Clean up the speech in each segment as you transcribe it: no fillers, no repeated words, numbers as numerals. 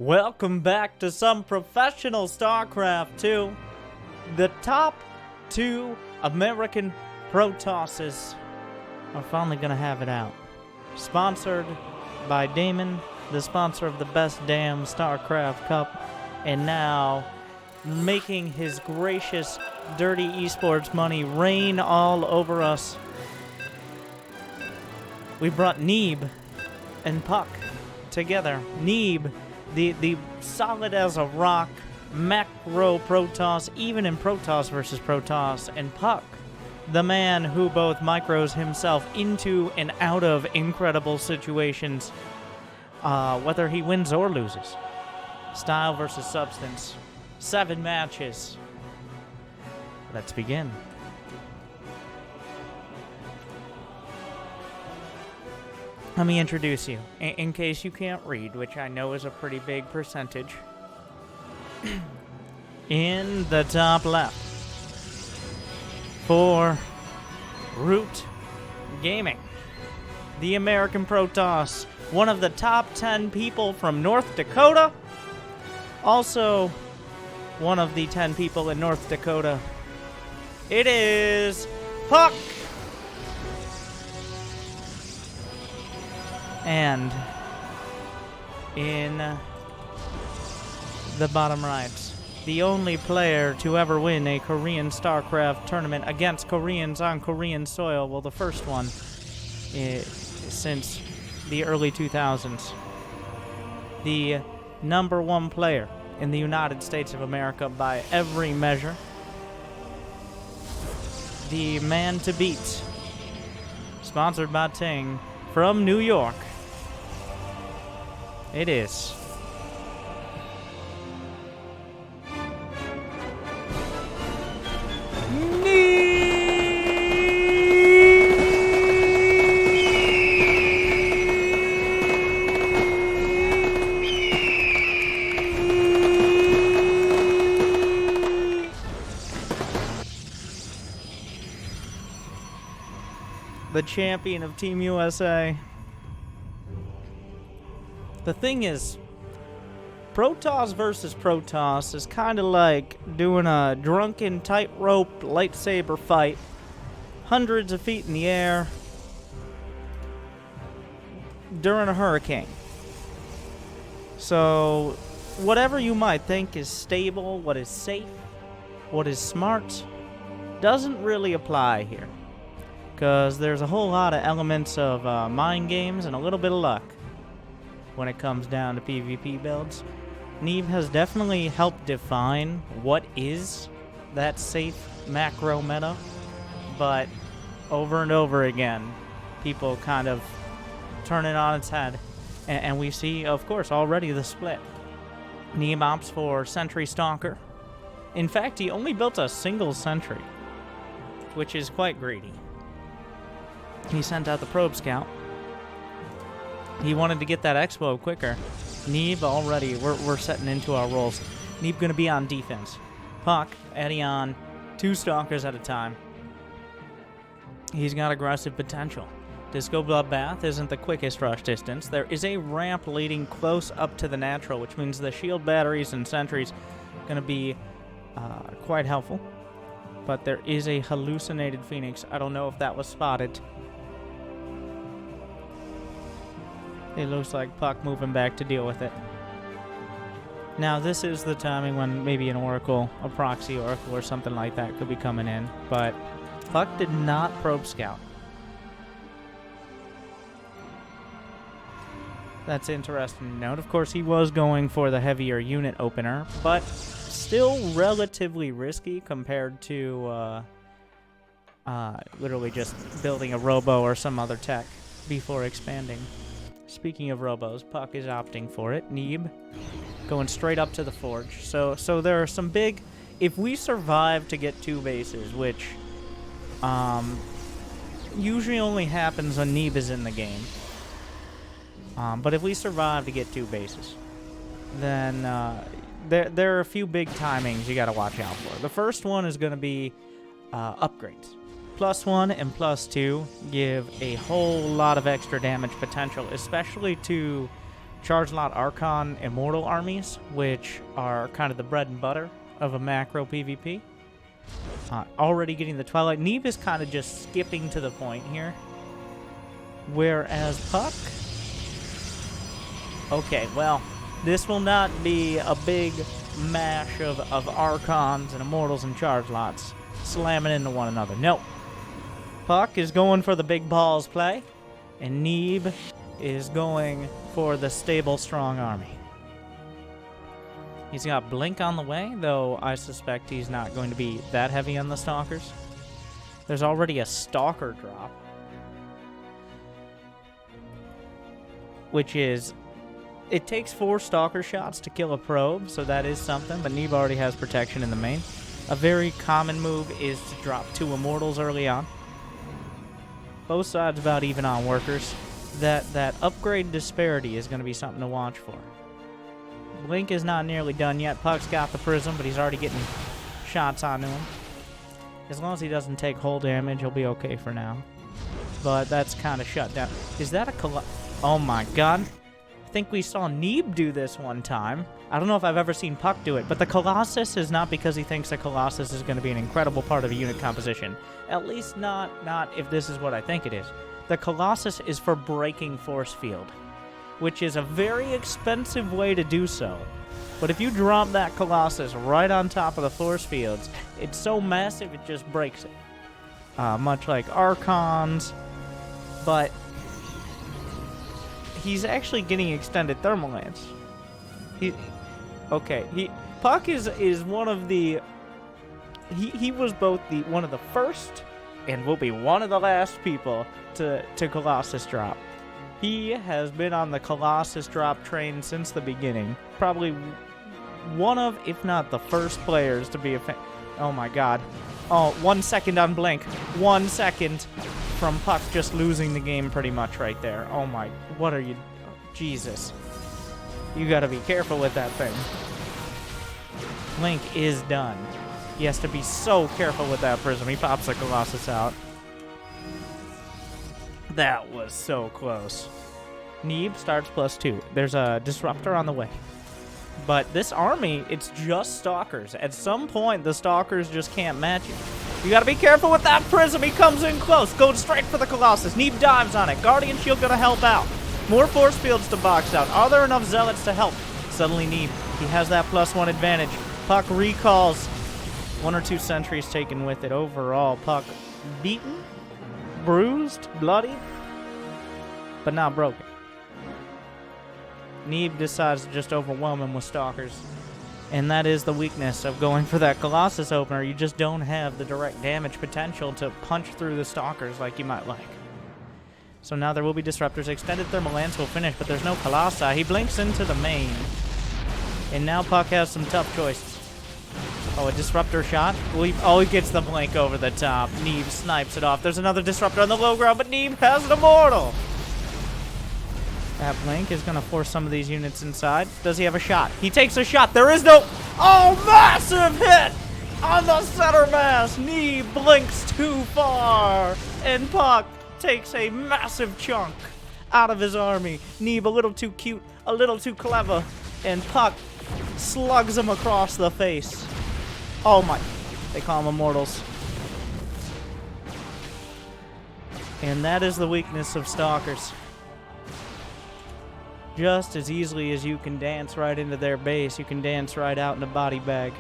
Welcome back to some professional Starcraft 2. The top two American PROTOSSes are finally going to have it out. Sponsored by Damon, the sponsor of the best damn Starcraft Cup, and now making his gracious, dirty esports money rain all over us. We brought Neeb and puCK together. Neeb, the solid as a rock macro PROTOSS, even in PROTOSS versus PROTOSS, and puCK, the man who both micros himself into and out of incredible situations, whether he wins or loses. Style versus substance. 7 matches. Let's begin. Let me introduce you, in case you can't read, which I know is a pretty big percentage. In the top left, for Root Gaming, the American PROTOSS, one of the top 10 people from North Dakota, also one of the 10 people in North Dakota. It is puCK! And in the bottom right, the only player to ever win a Korean Starcraft tournament against Koreans on Korean soil, well, the first one since the early 2000s. The #1 player in the United States of America by every measure. The man to beat, sponsored by Ting, from New York. It is the champion of Team USA. The thing is, PROTOSS versus PROTOSS is kind of like doing a drunken tightrope lightsaber fight, hundreds of feet in the air, during a hurricane. So, whatever you might think is stable, what is safe, what is smart, doesn't really apply here. Because there's a whole lot of elements of mind games and a little bit of luck when it comes down to PvP builds. Neeb has definitely helped define what is that safe macro meta, but over and over again, people kind of turn it on its head, and we see, of course, already the split. Neeb opts for Sentry Stalker. In fact, he only built a single sentry, which is quite greedy. He sent out the Probe Scout. He wanted to get that expo quicker. Neeb already, we're setting into our roles. Neeb going to be on defense. puCK, Eddie on, 2 Stalkers at a time. He's got aggressive potential. Disco Bloodbath isn't the quickest rush distance. There is a ramp leading close up to the natural, which means the shield batteries and sentries going to be quite helpful. But there is a hallucinated Phoenix. I don't know if that was spotted. It looks like puCK moving back to deal with it. Now, this is the timing when maybe an Oracle, a proxy Oracle or something like that could be coming in, but puCK did not Probe Scout. That's interesting to note. Of course, he was going for the heavier unit opener, but still relatively risky compared to literally just building a robo or some other tech before expanding. Speaking of robos, puCK is opting for it. Neeb going straight up to the forge. So there are some big... If we survive to get 2 bases, which usually only happens when Neeb is in the game, but if we survive to get 2 bases, then there are a few big timings you got to watch out for. The first one is going to be upgrades. +1 and +2 give a whole lot of extra damage potential, especially to Charge Lot Archon Immortal armies, which are kind of the bread and butter of a macro PvP. Already getting the Twilight. Neeb is kind of just skipping to the point here. Whereas puCK... Okay, well, this will not be a big mash of Archons and Immortals and Charge Lots slamming into one another. No. puCK is going for the big balls play, and Neeb is going for the stable, strong army. He's got Blink on the way, though I suspect he's not going to be that heavy on the Stalkers. There's already a Stalker drop, which is... It takes 4 Stalker shots to kill a probe, so that is something, but Neeb already has protection in the main. A very common move is to drop 2 Immortals early on. Both sides about even on workers. That upgrade disparity is going to be something to watch for. Blink is not nearly done yet. puCK's got the Prism, but he's already getting shots onto him. As long as he doesn't take hull damage, he'll be okay for now. But that's kind of shut down. Is that a Oh my god. I think we saw Neeb do this one time. I don't know if I've ever seen puCK do it, but the Colossus is not because he thinks the Colossus is going to be an incredible part of a unit composition. At least not if this is what I think it is. The Colossus is for breaking force field, which is a very expensive way to do so. But if you drop that Colossus right on top of the force fields, it's so massive it just breaks it. Much like Archons, but he's actually getting extended thermal lance. puCK is one of the... He was both one of the first and will be one of the last people to Colossus drop. He has been on the Colossus drop train since the beginning. Probably one of, if not the first players to be a fan. Oh my god. Oh, 1 second on Blink. 1 second from puCK just losing the game pretty much right there. Oh my, what are you... Jesus. You gotta be careful with that thing. Blink is done. He has to be so careful with that Prism. He pops the Colossus out. That was so close. Neeb starts +2. There's a Disruptor on the way. But this army, it's just Stalkers. At some point, the Stalkers just can't match it. You gotta be careful with that Prism. He comes in close. Goes straight for the Colossus. Neeb dives on it. Guardian Shield gonna help out. More force fields to box out. Are there enough Zealots to help? Suddenly Neeb, he has that +1 advantage. puCK recalls. 1 or 2 sentries taken with it. Overall, puCK beaten, bruised, bloody, but not broken. Neeb decides to just overwhelm him with Stalkers. And that is the weakness of going for that Colossus opener. You just don't have the direct damage potential to punch through the Stalkers like you might like. So now there will be Disruptors. Extended Thermal Lance will finish, but there's no Colossi. He blinks into the main. And now puCK has some tough choices. Oh, a Disruptor shot? Oh, he gets the Blink over the top. Neeb snipes it off. There's another Disruptor on the low ground, but Neeb has an Immortal. That Blink is going to force some of these units inside. Does he have a shot? He takes a shot. There is no... Oh, massive hit on the center mass. Neeb blinks too far. And puCK takes a massive chunk out of his army. Neeb a little too cute, a little too clever. And puCK slugs him across the face. Oh my, they call them Immortals. And that is the weakness of Stalkers. Just as easily as you can dance right into their base, you can dance right out in a body bag.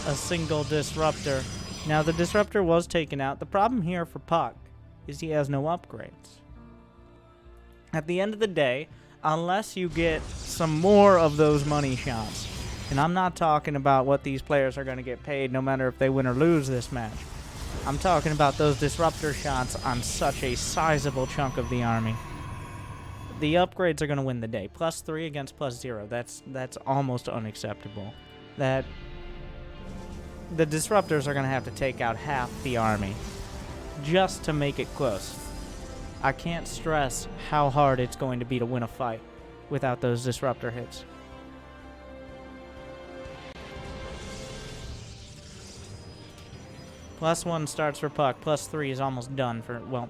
A single Disruptor. Now the Disruptor was taken out. The problem here for puCK is he has no upgrades. At the end of the day, unless you get some more of those money shots, and I'm not talking about what these players are going to get paid no matter if they win or lose this match. I'm talking about those Disruptor shots on such a sizable chunk of the army. The upgrades are going to win the day. +3 against +0. That's almost unacceptable. The Disruptors are going to have to take out half the army just to make it close. I can't stress how hard it's going to be to win a fight without those Disruptor hits. +1 starts for puCK. +3 is almost done for, well,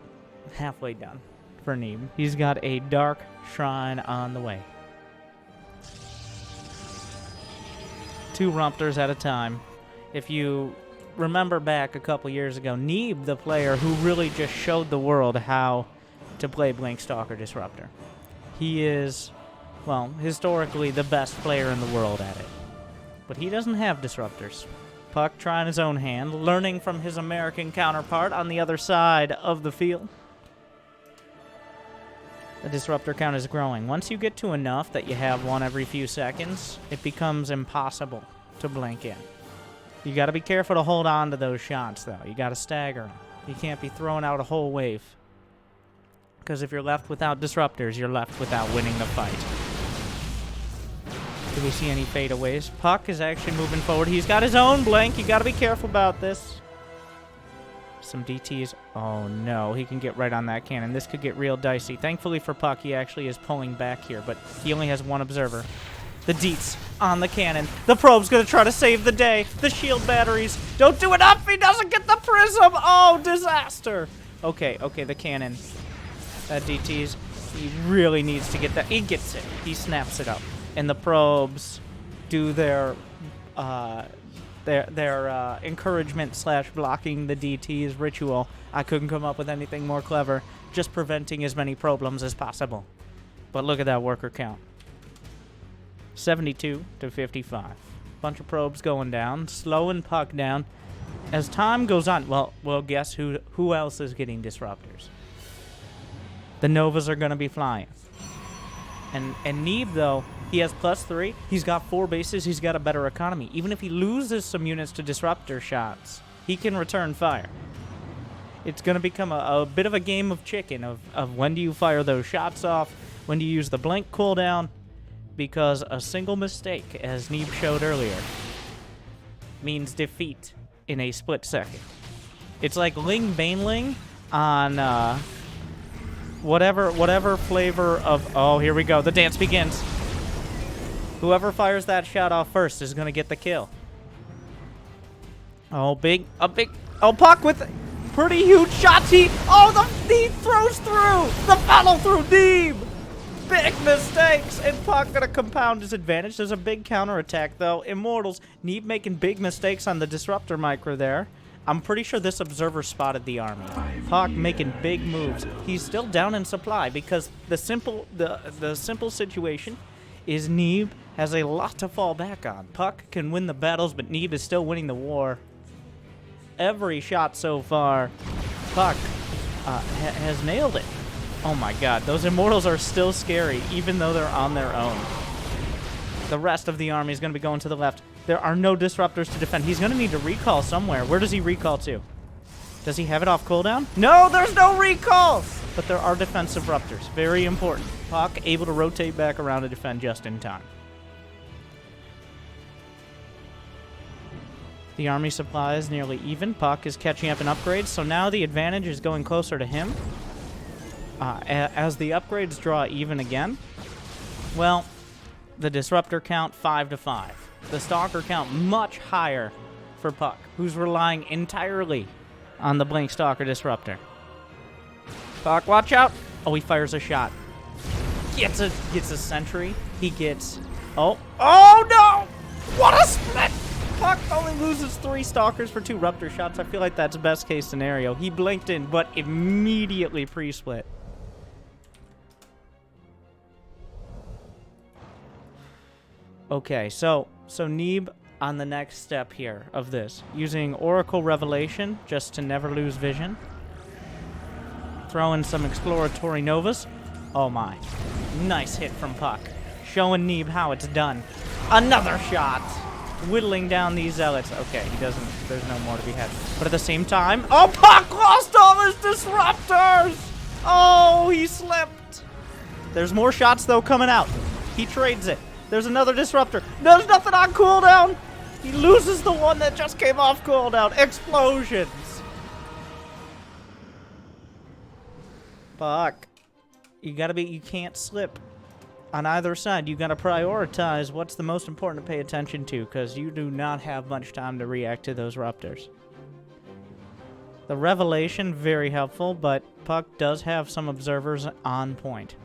halfway done for Neeb. He's got a Dark Shrine on the way. 2 Rumptors at a time. If you remember back a couple years ago, Neeb, the player who really just showed the world how to play Blinkstalker Disruptor. He is, well, historically the best player in the world at it. But he doesn't have disruptors. puCK trying his own hand, learning from his American counterpart on the other side of the field. The disruptor count is growing. Once you get to enough that you have one every few seconds, it becomes impossible to blink in. You got to be careful to hold on to those shots, though. You got to stagger them. You can't be throwing out a whole wave. Because if you're left without disruptors, you're left without winning the fight. Do we see any fadeaways? puCK is actually moving forward. He's got his own blink. You got to be careful about this. Some DTs. Oh, no. He can get right on that cannon. This could get real dicey. Thankfully for puCK, he actually is pulling back here, but he only has one observer. The deets on the cannon. The probe's going to try to save the day. The shield batteries don't do enough. He doesn't get the prism. Oh, disaster. Okay, the cannon. DTs. He really needs to get that. He gets it. He snaps it up. And the probes do their encouragement / blocking the DT's ritual. I couldn't come up with anything more clever. Just preventing as many problems as possible. But look at that worker count. 72 to 55. Bunch of probes going down, slowing puCK down. As time goes on, well, guess who else is getting disruptors? The Novas are going to be flying. And Neeb, though, he has +3. He's got 4 bases. He's got a better economy. Even if he loses some units to disruptor shots, he can return fire. It's going to become a bit of a game of chicken of when do you fire those shots off, when do you use the blink cooldown, because a single mistake, as Neeb showed earlier, means defeat in a split second. It's like Ling Baneling on whatever flavor of... Oh, here we go. The dance begins. Whoever fires that shot off first is going to get the kill. Oh, Oh, puCK with pretty huge shots. He throws through. The follow through Neeb. Big mistakes, and puCK gonna compound his advantage. There's a big counterattack, though. Immortals, Neeb making big mistakes on the disruptor micro there. I'm pretty sure this observer spotted the army. puCK making big moves. He's still down in supply because the simple situation is Neeb has a lot to fall back on. puCK can win the battles, but Neeb is still winning the war. Every shot so far, puCK has nailed it. Oh my god, those Immortals are still scary, even though they're on their own. The rest of the army is going to be going to the left. There are no disruptors to defend. He's going to need to recall somewhere. Where does he recall to? Does he have it off cooldown? No, there's no recall! But there are defensive disruptors. Very important. puCK able to rotate back around to defend just in time. The army supply is nearly even. puCK is catching up in upgrades, so now the advantage is going closer to him. As the upgrades draw even again, well, the disruptor count 5 to 5. The stalker count much higher for puCK, who's relying entirely on the Blinkstalker disruptor. puCK, watch out! Oh, he fires a shot. Gets a sentry. He gets... Oh no! What a split! puCK only loses 3 stalkers for 2 ruptor shots. I feel like that's best case scenario. He blinked in, but immediately pre-split. Okay, so Neeb on the next step here of this, using Oracle Revelation just to never lose vision. Throw in some exploratory novas. Oh my. Nice hit from puCK. Showing Neeb how it's done. Another shot. Whittling down these zealots. Okay, there's no more to be had. But at the same time, oh, puCK lost all his disruptors! Oh, he slipped. There's more shots, though, coming out. He trades it. There's another disruptor. There's nothing on cooldown. He loses the one that just came off cooldown. Explosions. puCK. You can't slip on either side. You gotta prioritize what's the most important to pay attention to, because you do not have much time to react to those ruptors. The revelation, very helpful, but puCK does have some observers on point.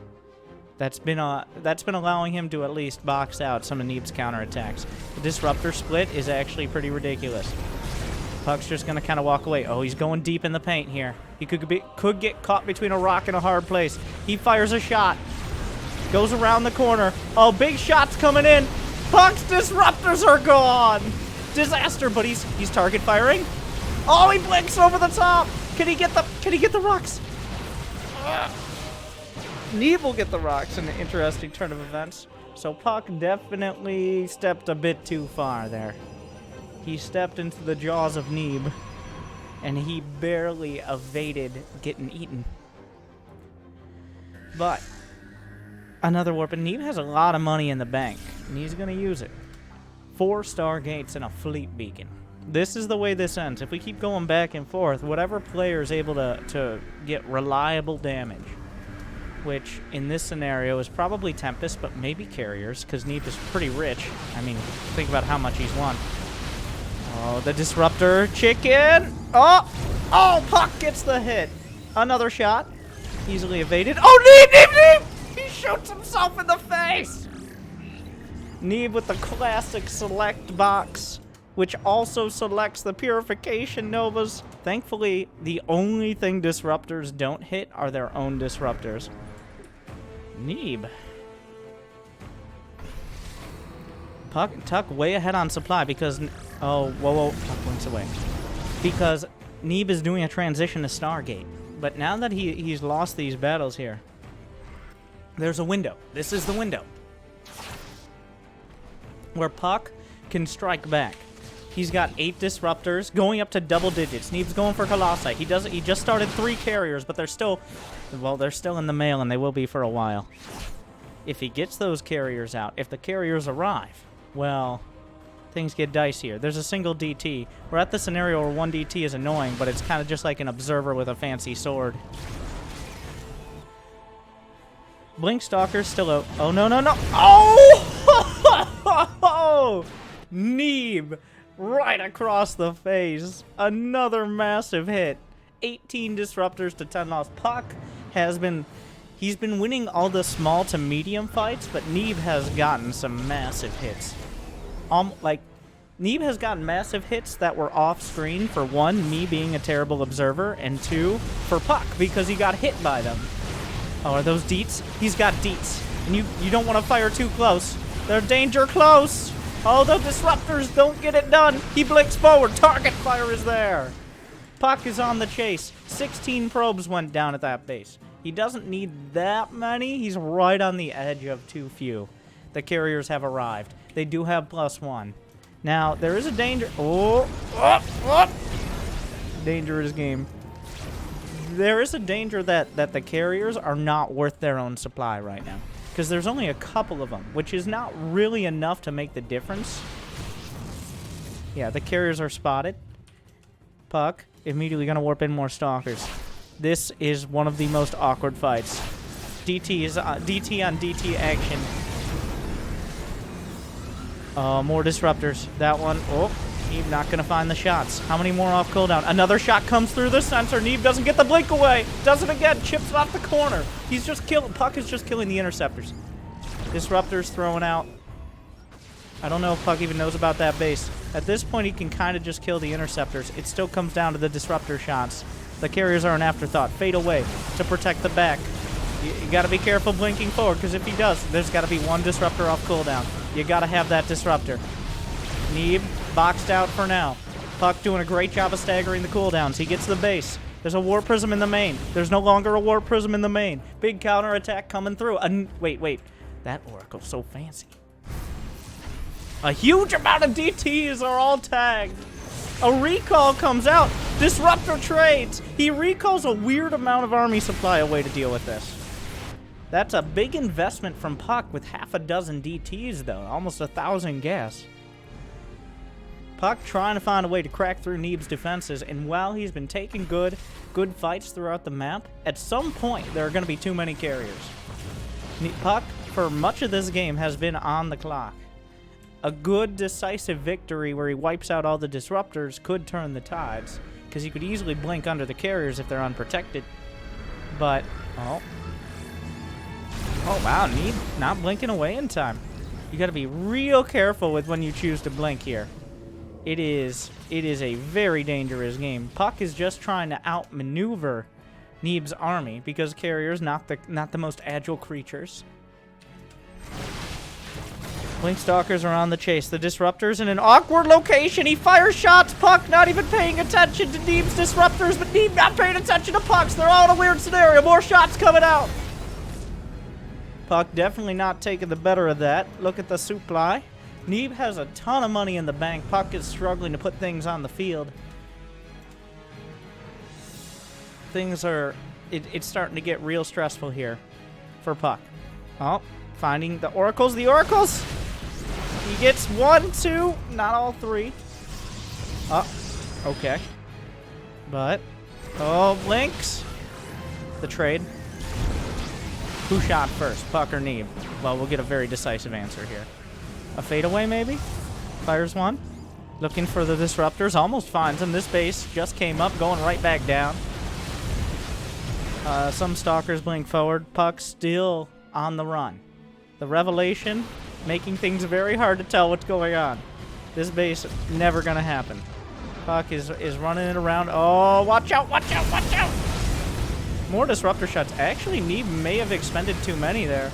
That's been allowing him to at least box out some of Neeb's counterattacks. The disruptor split is actually pretty ridiculous. puCK's just gonna kind of walk away. Oh, he's going deep in the paint here. He could get caught between a rock and a hard place. He fires a shot. Goes around the corner. Oh, big shots coming in. puCK's disruptors are gone. Disaster, but he's target firing. Oh, he blinks over the top. Can he get the rocks? Neeb will get the rocks in an interesting turn of events. So puCK definitely stepped a bit too far there. He stepped into the jaws of Neeb, and he barely evaded getting eaten. But another warp, and Neeb has a lot of money in the bank, and he's gonna use it. 4 Stargates and a fleet beacon. This is the way this ends. If we keep going back and forth, whatever player is able to get reliable damage, which in this scenario is probably Tempest, but maybe Carriers, because Neeb is pretty rich. I mean, think about how much he's won. Oh, the Disruptor Chicken! Oh! Oh, puCK gets the hit. Another shot. Easily evaded. Oh, Neeb! He shoots himself in the face! Neeb with the classic select box, which also selects the Purification Novas. Thankfully, the only thing Disruptors don't hit are their own Disruptors. Neeb. puCK way ahead on supply because... Oh, whoa, puCK blinks away. Because Neeb is doing a transition to Stargate. But now that he's lost these battles here, there's a window. This is the window where puCK can strike back. He's got 8 disruptors, going up to double digits. Neeb's going for Colossi. He just started 3 carriers, but they're still, well, they're still in the mail, and they will be for a while. If he gets those carriers out, if the carriers arrive, well, things get dicier. There's a single DT. We're at the scenario where 1 DT is annoying, but it's kind of just like an observer with a fancy sword. Blink Stalker's still out. Oh, no, no, no. Oh! Neeb right across the face. Another massive hit. 18 disruptors to 10 loss. puCK has been... He's been winning all the small to medium fights, but Neeb has gotten some massive hits. Neeb has gotten massive hits that were off-screen, for 1, me being a terrible observer, and 2, for puCK, because he got hit by them. Oh, are those deets? He's got deets. And you don't want to fire too close. They're danger close! Oh, the disruptors don't get it done! He blinks forward! Target fire is there! puCK is on the chase. 16 probes went down at that base. He doesn't need that many. He's right on the edge of too few. The carriers have arrived. They do have +1. Now, there is a danger... Dangerous game. There is a danger that the carriers are not worth their own supply right now. Because there's only a couple of them, which is not really enough to make the difference. Yeah, the carriers are spotted. puCK immediately going to warp in more Stalkers. This is one of the most awkward fights. DT is DT on DT action. More disruptors. That one. Oh, Neeb not going to find the shots. How many more off cooldown? Another shot comes through the center. Neeb doesn't get the blink away. Does it again. Chips it off the corner. He's just killing. puCK is just killing the interceptors. Disruptors throwing out. I don't know if puCK even knows about that base. At this point, he can kind of just kill the interceptors. It still comes down to the disruptor shots. The carriers are an afterthought. Fade away to protect the back. You got to be careful blinking forward, because if he does, there's got to be 1 disruptor off cooldown. You got to have that disruptor. Neeb boxed out for now. puCK doing a great job of staggering the cooldowns. He gets the base. There's a Warp Prism in the main. There's no longer a Warp Prism in the main. Big counterattack coming through. Wait. That Oracle's so fancy. A huge amount of DTs are all tagged. A recall comes out. Disruptor trades. He recalls a weird amount of army supply away to deal with this. That's a big investment from puCK with half a dozen DTs, though. Almost 1,000 gas. puCK trying to find a way to crack through Neeb's defenses, and while he's been taking good fights throughout the map, at some point there are going to be too many carriers. puCK, for much of this game, has been on the clock. A good decisive victory where he wipes out all the disruptors could turn the tides. because you could easily blink under the carriers if they're unprotected. But, oh. Oh, wow, Neeb not blinking away in time. You got to be real careful with when you choose to blink here. It is a very dangerous game. puCK is just trying to outmaneuver Neeb's army because carriers not the most agile creatures. Blink Stalkers are on the chase. The Disruptor's in an awkward location. He fires shots. puCK not even paying attention to Neeb's Disruptors, but Neeb not paying attention to puCK's. They're all in a weird scenario. More shots coming out. puCK definitely not taking the better of that. Look at the supply. Neeb has a ton of money in the bank. puCK is struggling to put things on the field. Things are... It's starting to get real stressful here for puCK. Oh, finding the Oracles. The Oracles! He gets 1, 2, not all 3. Oh, okay. But, oh, blinks. The trade. Who shot first, puCK or Neeb? Well, we'll get a very decisive answer here. A fadeaway, maybe? Fires one. Looking for the Disruptors. Almost finds him. This base just came up, going right back down. Some Stalkers blink forward. puCK still on the run. The Revelation making things very hard to tell what's going on. This base never gonna happen. puCK is running it around. Oh, watch out, watch out, watch out! More Disruptor shots. Actually, Neeb may have expended too many there.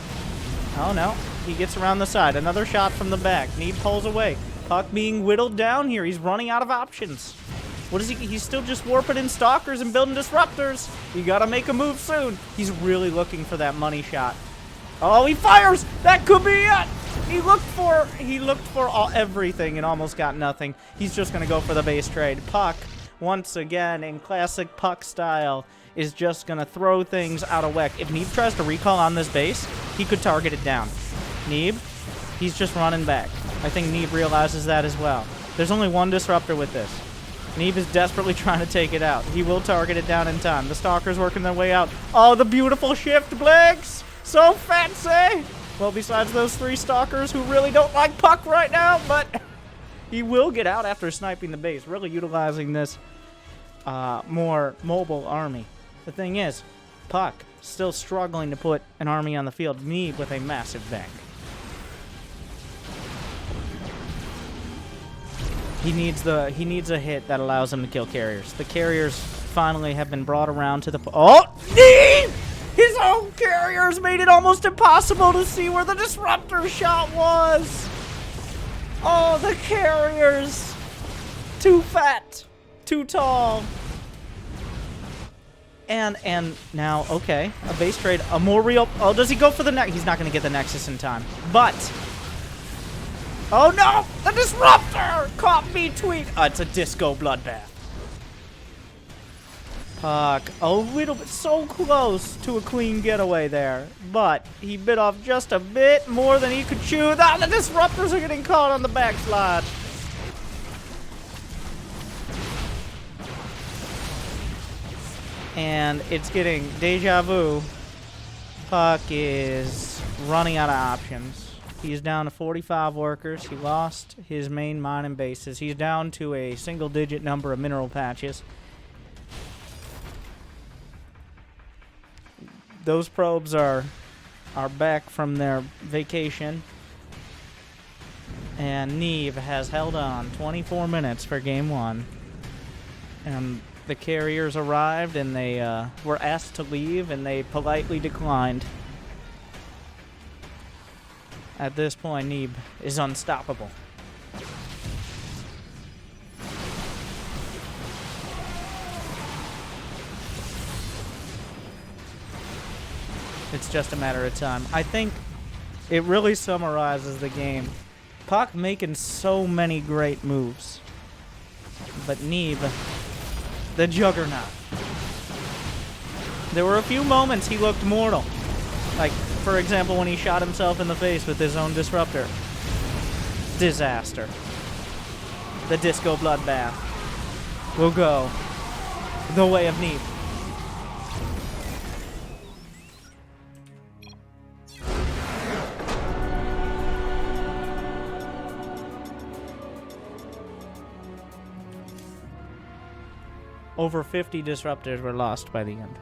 Oh, no. He gets around the side. Another shot from the back. Neeb pulls away. puCK being whittled down here. He's running out of options. What is he? He's still just warping in Stalkers and building Disruptors. You gotta make a move soon. He's really looking for that money shot. Oh, he fires! That could be it! He looked for everything and almost got nothing. He's just gonna go for the base trade. puCK, once again, in classic puCK style, is just gonna throw things out of whack. If Neeb tries to recall on this base, he could target it down. Neeb, he's just running back. I think Neeb realizes that as well. There's only one Disruptor with this. Neeb is desperately trying to take it out. He will target it down in time. The Stalkers working their way out. Oh, the beautiful shift blinks! So fancy! Well, besides those 3 Stalkers who really don't like puCK right now, but he will get out after sniping the base, really utilizing this more mobile army. The thing is, puCK still struggling to put an army on the field. Neeb with a massive bank. He needs a hit that allows him to kill carriers. The carriers finally have been brought around to the... Oh! Neeb! His own carriers made it almost impossible to see where the Disruptor shot was! Oh, the carriers! Too fat! Too tall! And now, okay, a base trade, a more real... Oh, does he go for the next? He's not going to get the Nexus in time. But... Oh, no! The Disruptor caught me tweet. It's a disco bloodbath. puCK, a little bit, so close to a clean getaway there. But he bit off just a bit more than he could chew. Ah, the Disruptors are getting caught on the backslide. And it's getting deja vu. puCK is running out of options. He's down to 45 workers. He lost his main mining bases. He's down to a single-digit number of mineral patches. Those probes are back from their vacation. And Neeb has held on 24 minutes for game 1. And the carriers arrived and they were asked to leave and they politely declined. At this point, Neeb is unstoppable. It's just a matter of time. I think it really summarizes the game. puCK making so many great moves. But Neeb, the juggernaut. There were a few moments he looked mortal. Like, for example, when he shot himself in the face with his own Disruptor. Disaster. The disco bloodbath will go the way of Neeb. Over 50 disruptors were lost by the end.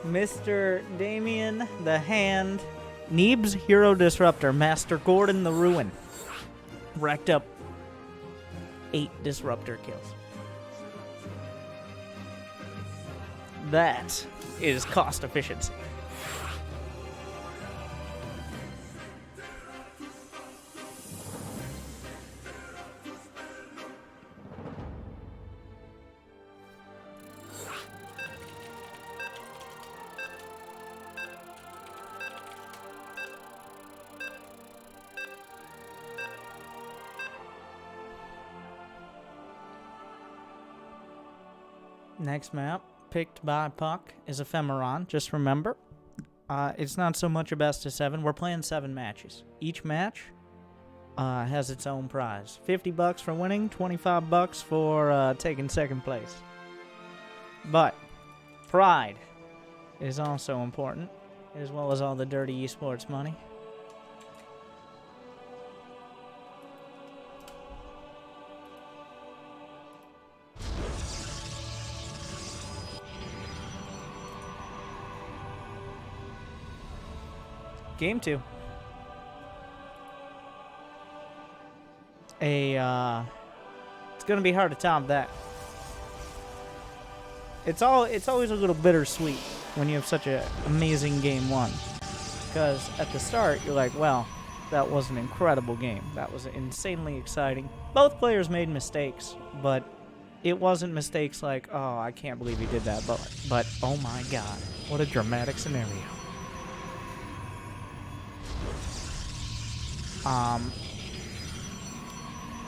Mr. Damien the Hand, Neeb's Hero Disruptor, Master Gordon the Ruin, racked up 8 disruptor kills. That is cost efficiency. Next map, picked by puCK, is Ephemeron. Just remember, it's not so much a best of 7. We're playing 7 matches. Each match has its own prize. $50 for winning, $25 for taking second place. But pride is also important, as well as all the dirty esports money. Game 2. It's gonna be hard to top that. It's always a little bittersweet when you have such an amazing game 1, because at the start you're like, well, that was an incredible game. That was insanely exciting. Both players made mistakes, but it wasn't mistakes like, oh, I can't believe he did that, but oh my god, what a dramatic scenario.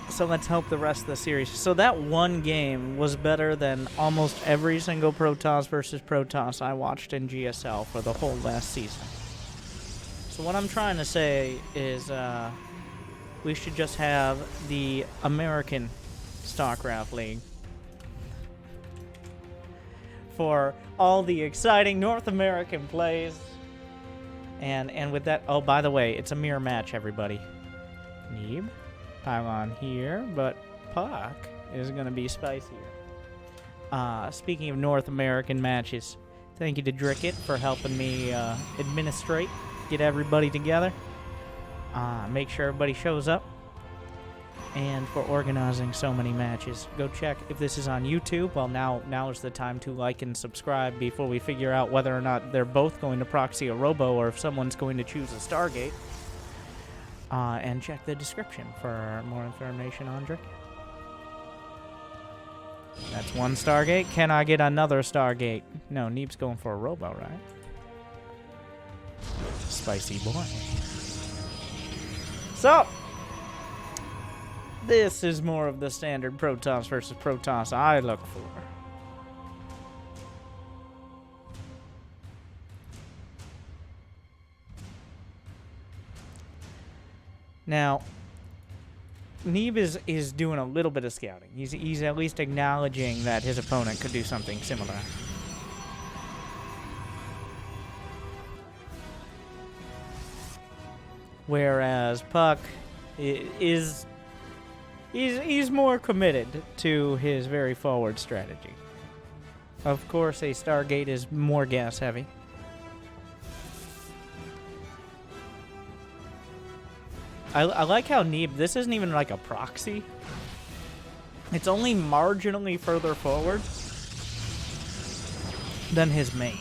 So let's hope the rest of the series. So that one game was better than almost every single PROTOSS versus PROTOSS I watched in GSL for the whole last season. So what I'm trying to say is we should just have the American Starcraft League for all the exciting North American plays. And with that, oh, by the way, it's a mirror match, everybody. Neeb, pylon here, but puCK is going to be spicier. Speaking of North American matches, thank you to Drickit for helping me administrate, get everybody together, make sure everybody shows up, and for organizing so many matches. Go check if this is on YouTube. Well, now is the time to like and subscribe before we figure out whether or not they're both going to proxy a Robo or if someone's going to choose a Stargate. And check the description for more information on Drick. That's one Stargate. Can I get another Stargate? No, Neeb's going for a Robo, right? Spicy boy. So, this is more of the standard PROTOSS versus PROTOSS I look for. Now, Neeb is doing a little bit of scouting. He's at least acknowledging that his opponent could do something similar. Whereas puCK is... He's more committed to his very forward strategy. Of course, a Stargate is more gas heavy. I like how Neeb, this isn't even like a proxy. It's only marginally further forward than his main.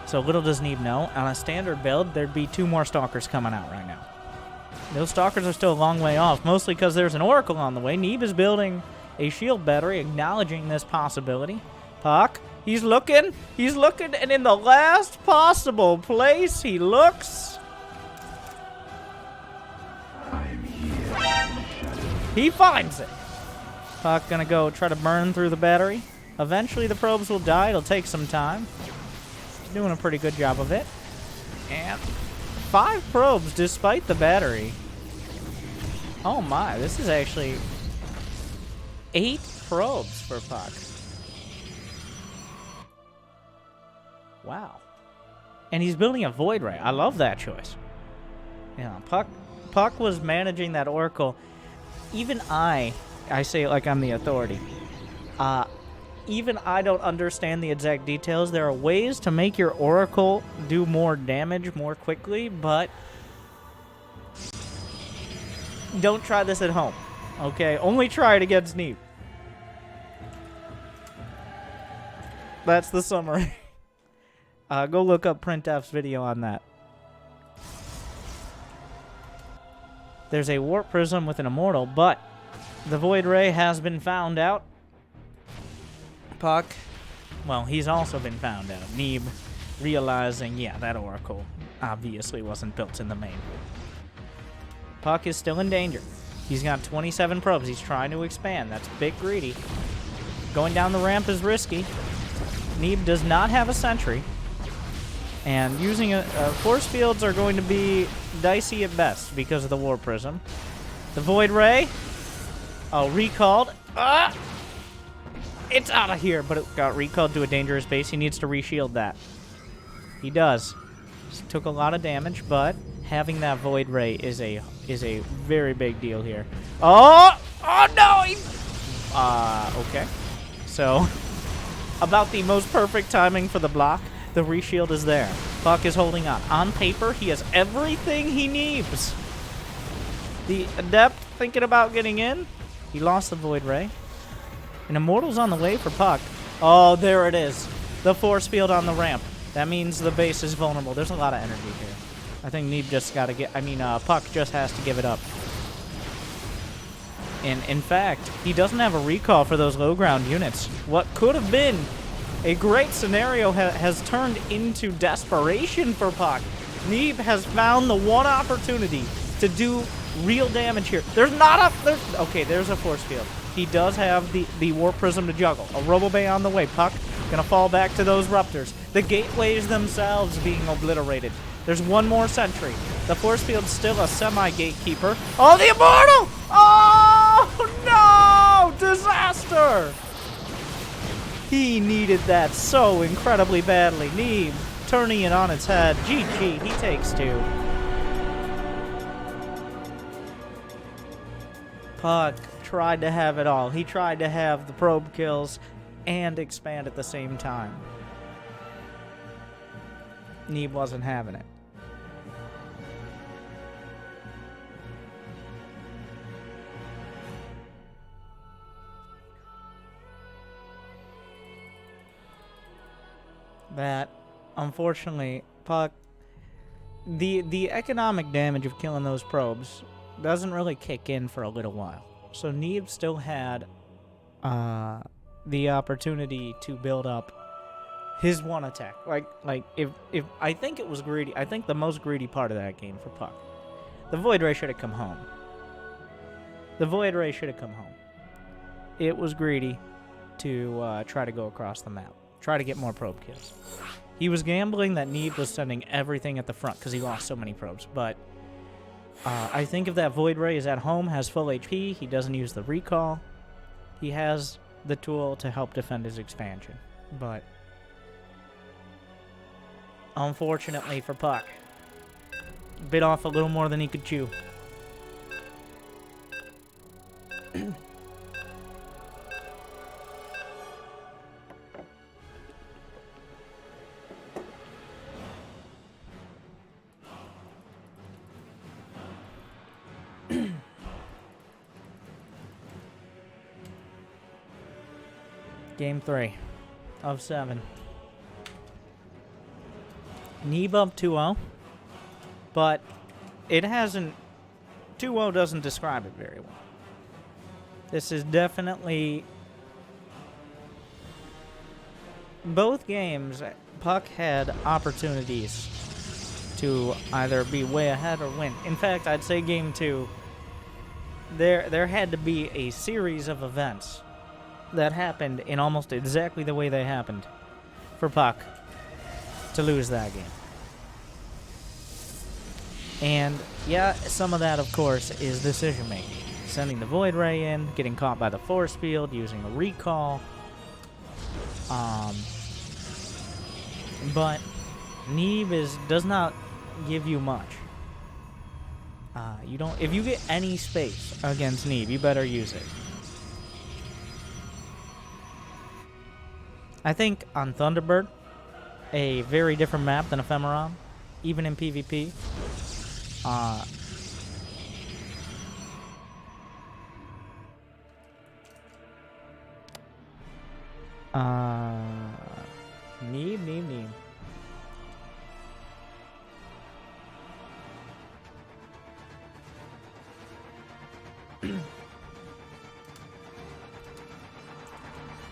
So little does Neeb know, on a standard build, there'd be 2 more Stalkers coming out right now. Those Stalkers are still a long way off, mostly because there's an Oracle on the way. Neeb is building a shield battery, acknowledging this possibility. puCK, he's looking, and in the last possible place, he looks. He finds it. puCK gonna go try to burn through the battery. Eventually, the probes will die. It'll take some time. He's doing a pretty good job of it. And 5 probes despite the battery. Oh my, this is actually 8 probes for puCK. Wow. And he's building a Void Ray. I love that choice. Yeah, puCK was managing that Oracle. Even I say it like I'm the authority. Even I don't understand the exact details. There are ways to make your Oracle do more damage more quickly, but don't try this at home. Okay? Only try it against Neeb. That's the summary. Go look up PrintF's video on that. There's a Warp Prism with an Immortal, but the Void Ray has been found out. puCK, well, he's also been found out. Neeb realizing, yeah, that Oracle obviously wasn't built in the main. puCK is still in danger. He's got 27 probes. He's trying to expand. That's a bit greedy. Going down the ramp is risky. Neeb does not have a sentry. And using force fields are going to be dicey at best because of the War Prism. The Void Ray. Oh, recalled. It's out of here, but it got recalled to a dangerous base. He needs to reshield that. He does. Took a lot of damage, but having that Void Ray is a very big deal here. Oh no! Okay. So, about the most perfect timing for the block. The reshield is there. puCK is holding on. On paper, he has everything he needs. The Adept thinking about getting in. He lost the Void Ray. An Immortal's on the way for puCK. Oh, there it is. The force field on the ramp. That means the base is vulnerable. There's a lot of energy here. I think Neeb just got to get... puCK just has to give it up. And, in fact, he doesn't have a recall for those low ground units. What could have been a great scenario has turned into desperation for puCK. Neeb has found the one opportunity to do real damage here. There's okay, there's a force field. He does have the Warp Prism to juggle. A Robobay on the way. puCK gonna fall back to those Ruptors. The gateways themselves being obliterated. There's one more sentry. The force field's still a semi-gatekeeper. Oh, the Immortal! Oh, no! Disaster! He needed that so incredibly badly. Neeb turning it on its head. GG, he takes 2. puCK tried to have it all. He tried to have the probe kills and expand at the same time. Neeb wasn't having it. That, unfortunately, puCK, the economic damage of killing those probes doesn't really kick in for a little while. So Neeb still had the opportunity to build up his one attack. Like if I think it was greedy. I think the most greedy part of that game for puCK. The Void Ray should have come home. The Void Ray should have come home. It was greedy to try to go across the map. Try to get more probe kills. He was gambling that Neeb was sending everything at the front because he lost so many probes. But I think if that Void Ray is at home, has full HP, he doesn't use the recall, he has the tool to help defend his expansion. But unfortunately for puCK, bit off a little more than he could chew. Game 3 of 7. Neeb up 2-0, but it hasn't... 2-0 doesn't describe it very well. This is definitely... Both games, puCK had opportunities to either be way ahead or win. In fact, I'd say Game 2, there had to be a series of events that happened in almost exactly the way they happened for puCK to lose that game. And yeah, some of that, of course, is decision making. Sending the Void Ray in, getting caught by the force field, using a recall. But Neeb does not give you much. You don't. If you get any space against Neeb, you better use it. I think on Thunderbird, a very different map than Ephemeron, even in PvP. Neeb.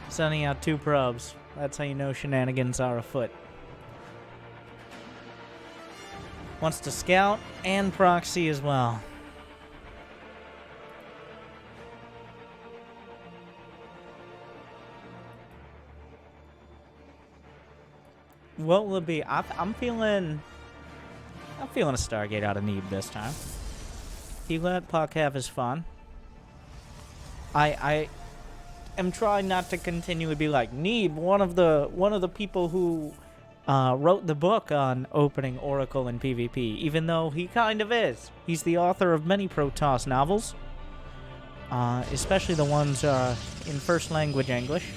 Sending out 2 probes. That's how you know shenanigans are afoot. Wants to scout and proxy as well. What will it be? I'm feeling a Stargate out of Neeb this time. He let puCK have his fun. I am trying not to continually be like Neeb, one of the people who wrote the book on opening Oracle in PvP, even though he kind of is. He's the author of many PROTOSS novels, especially the ones in first language English.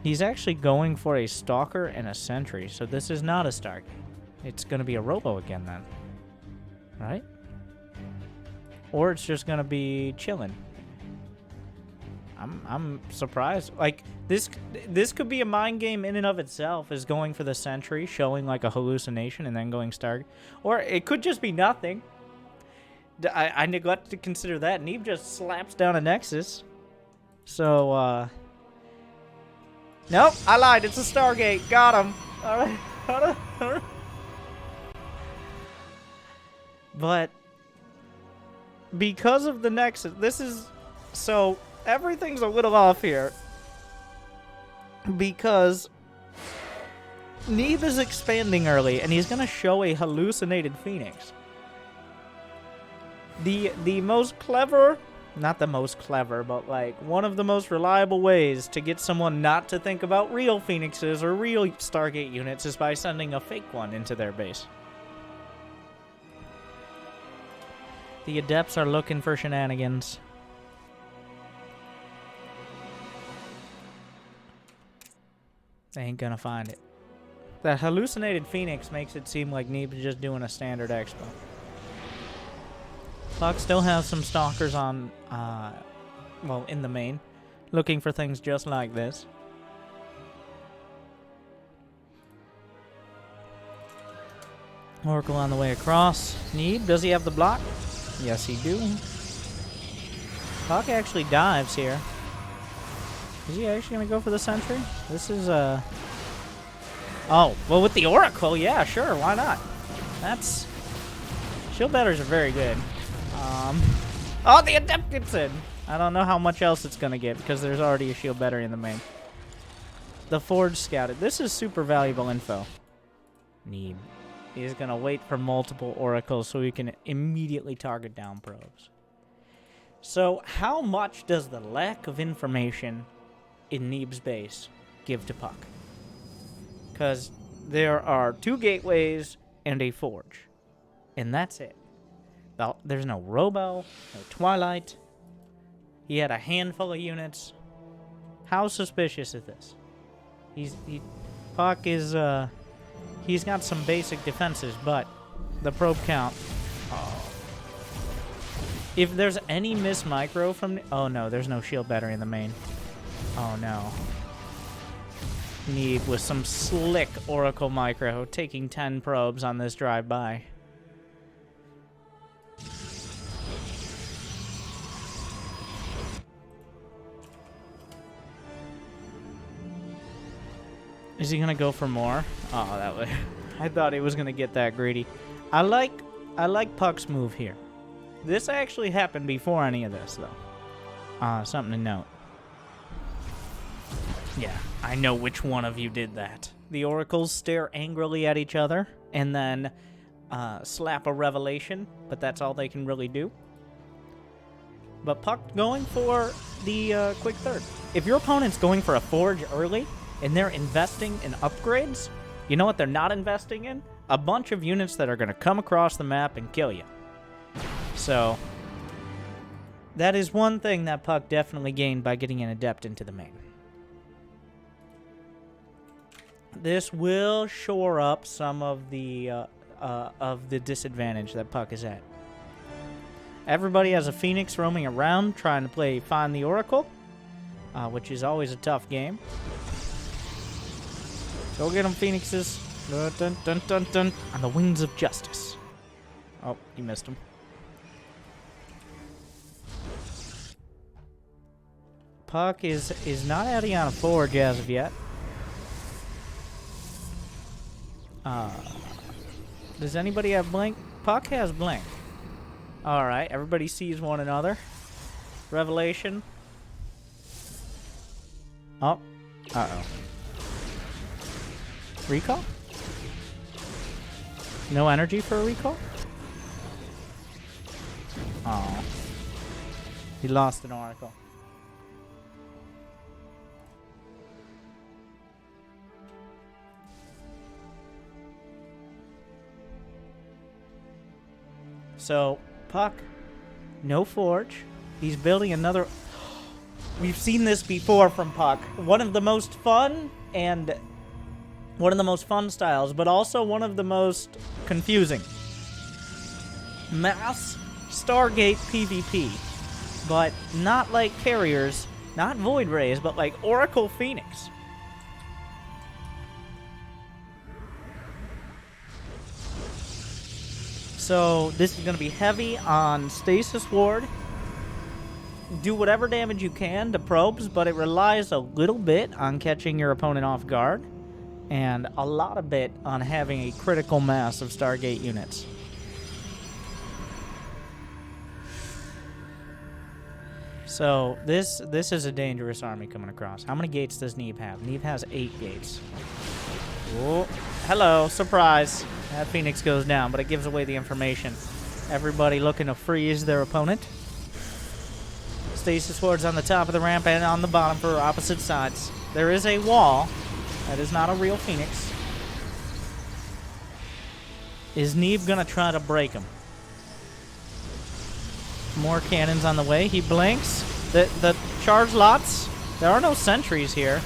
He's actually going for a Stalker and a Sentry, so this is not a Stargate. It's going to be a Robo again then, right? Or it's just going to be chilling. I'm surprised. Like, this could be a mind game in and of itself, is going for the Sentry, showing like a hallucination, and then going Stargate. Or it could just be nothing. I neglect to consider that. Neeb just slaps down a Nexus. So, nope, I lied. It's a Stargate. Got him. Alright. But because of the Nexus, this is... So, everything's a little off here. Because Neeb is expanding early, and he's going to show a hallucinated Phoenix. The most clever... Not the most clever, but like one of the most reliable ways to get someone not to think about real Phoenixes or real Stargate units is by sending a fake one into their base. The Adepts are looking for shenanigans. They ain't gonna find it. That hallucinated Phoenix makes it seem like Neeb is just doing a standard expo. puCK still has some Stalkers on, well, in the main, looking for things just like this. Oracle on the way across. Neeb, does he have the block? Yes, he do. puCK actually dives here. Is he actually going to go for the Sentry? This is, Oh, well, with the Oracle, yeah, sure, why not? That's... Shield Betters are very good. Oh, the Adept gets in! I don't know how much else it's going to get, because there's already a Shield Better in the main. The Forge scouted. This is super valuable info. Neeb. He's going to wait for multiple Oracles so he can immediately target down probes. So, how much does the lack of information in Neeb's base give to puCK? Because there are 2 gateways and a Forge. And that's it. There's no Robo, no Twilight. He had a handful of units. How suspicious is this? puCK is, he's got some basic defenses, but the probe count. Oh. If there's any miss micro from... Oh, no, there's no shield battery in the main. Oh, no. Neeb with some slick Oracle micro, taking 10 probes on this drive-by. Is he gonna go for more? Oh, that way. I thought he was gonna get that greedy. I like puCK's move here. This actually happened before any of this, though. Something to note. Yeah, I know which one of you did that. The oracles stare angrily at each other and then slap a revelation, but that's all they can really do. But puCK going for the quick third. If your opponent's going for a forge early and they're investing in upgrades, you know what they're not investing in? A bunch of units that are going to come across the map and kill you. So that is one thing that puCK definitely gained by getting an adept into the main. This will shore up some of the disadvantage that puCK is at. Everybody has a Phoenix roaming around trying to find the Oracle, which is always a tough game. Go get them, Phoenixes. Dun, dun, dun, dun, dun. On the wings of justice. Oh, you missed him. puCK is not adding on a forge as of yet. Does anybody have blink? puCK has blink. Alright, everybody sees one another. Revelation. Oh. Uh-oh. Recall? No energy for a recall? Oh. He lost an oracle. So, puCK, no forge. He's building another... We've seen this before from puCK. One of the most fun and... One of the most fun styles, but also one of the most confusing. Mass Stargate PvP. But not like carriers, not Void Rays, but like Oracle Phoenix. So this is going to be heavy on Stasis Ward. Do whatever damage you can to probes, but it relies a little bit on catching your opponent off guard. And a lot of bit on having a critical mass of Stargate units. So this is a dangerous army coming across. How many gates does Neeb have? Neeb has 8 gates. Oh, hello, surprise. That Phoenix goes down, but it gives away the information. Everybody looking to freeze their opponent. Stasis Ward's on the top of the ramp and on the bottom for opposite sides. There is a wall. That is not a real Phoenix. Is Neeb gonna try to break him? More cannons on the way. He blinks. The charge lots. There are no sentries here.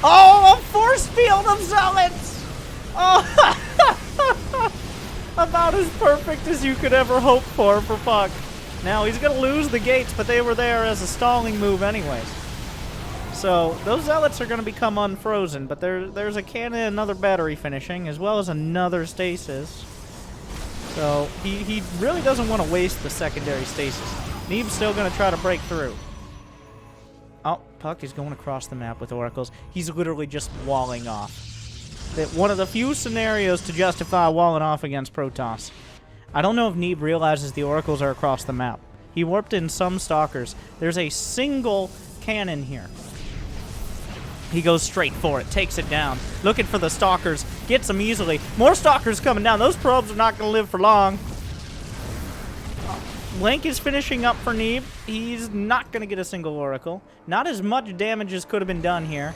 Oh, a force field of zealots! Oh, about as perfect as you could ever hope for puCK. Now, he's gonna lose the gates, but they were there as a stalling move anyways. So, those zealots are gonna become unfrozen, but there's a cannon and another battery finishing, as well as another stasis. So, he really doesn't want to waste the secondary stasis. Neeb's still going to try to break through. Oh, puCK is going across the map with oracles. He's literally just walling off. One of the few scenarios to justify walling off against PROTOSS. I don't know if Neeb realizes the oracles are across the map. He warped in some stalkers. There's a single cannon here. He goes straight for it, takes it down. Looking for the stalkers, gets them easily. More stalkers coming down. Those probes are not going to live for long. Link is finishing up for Neeb. He's not going to get a single oracle. Not as much damage as could have been done here.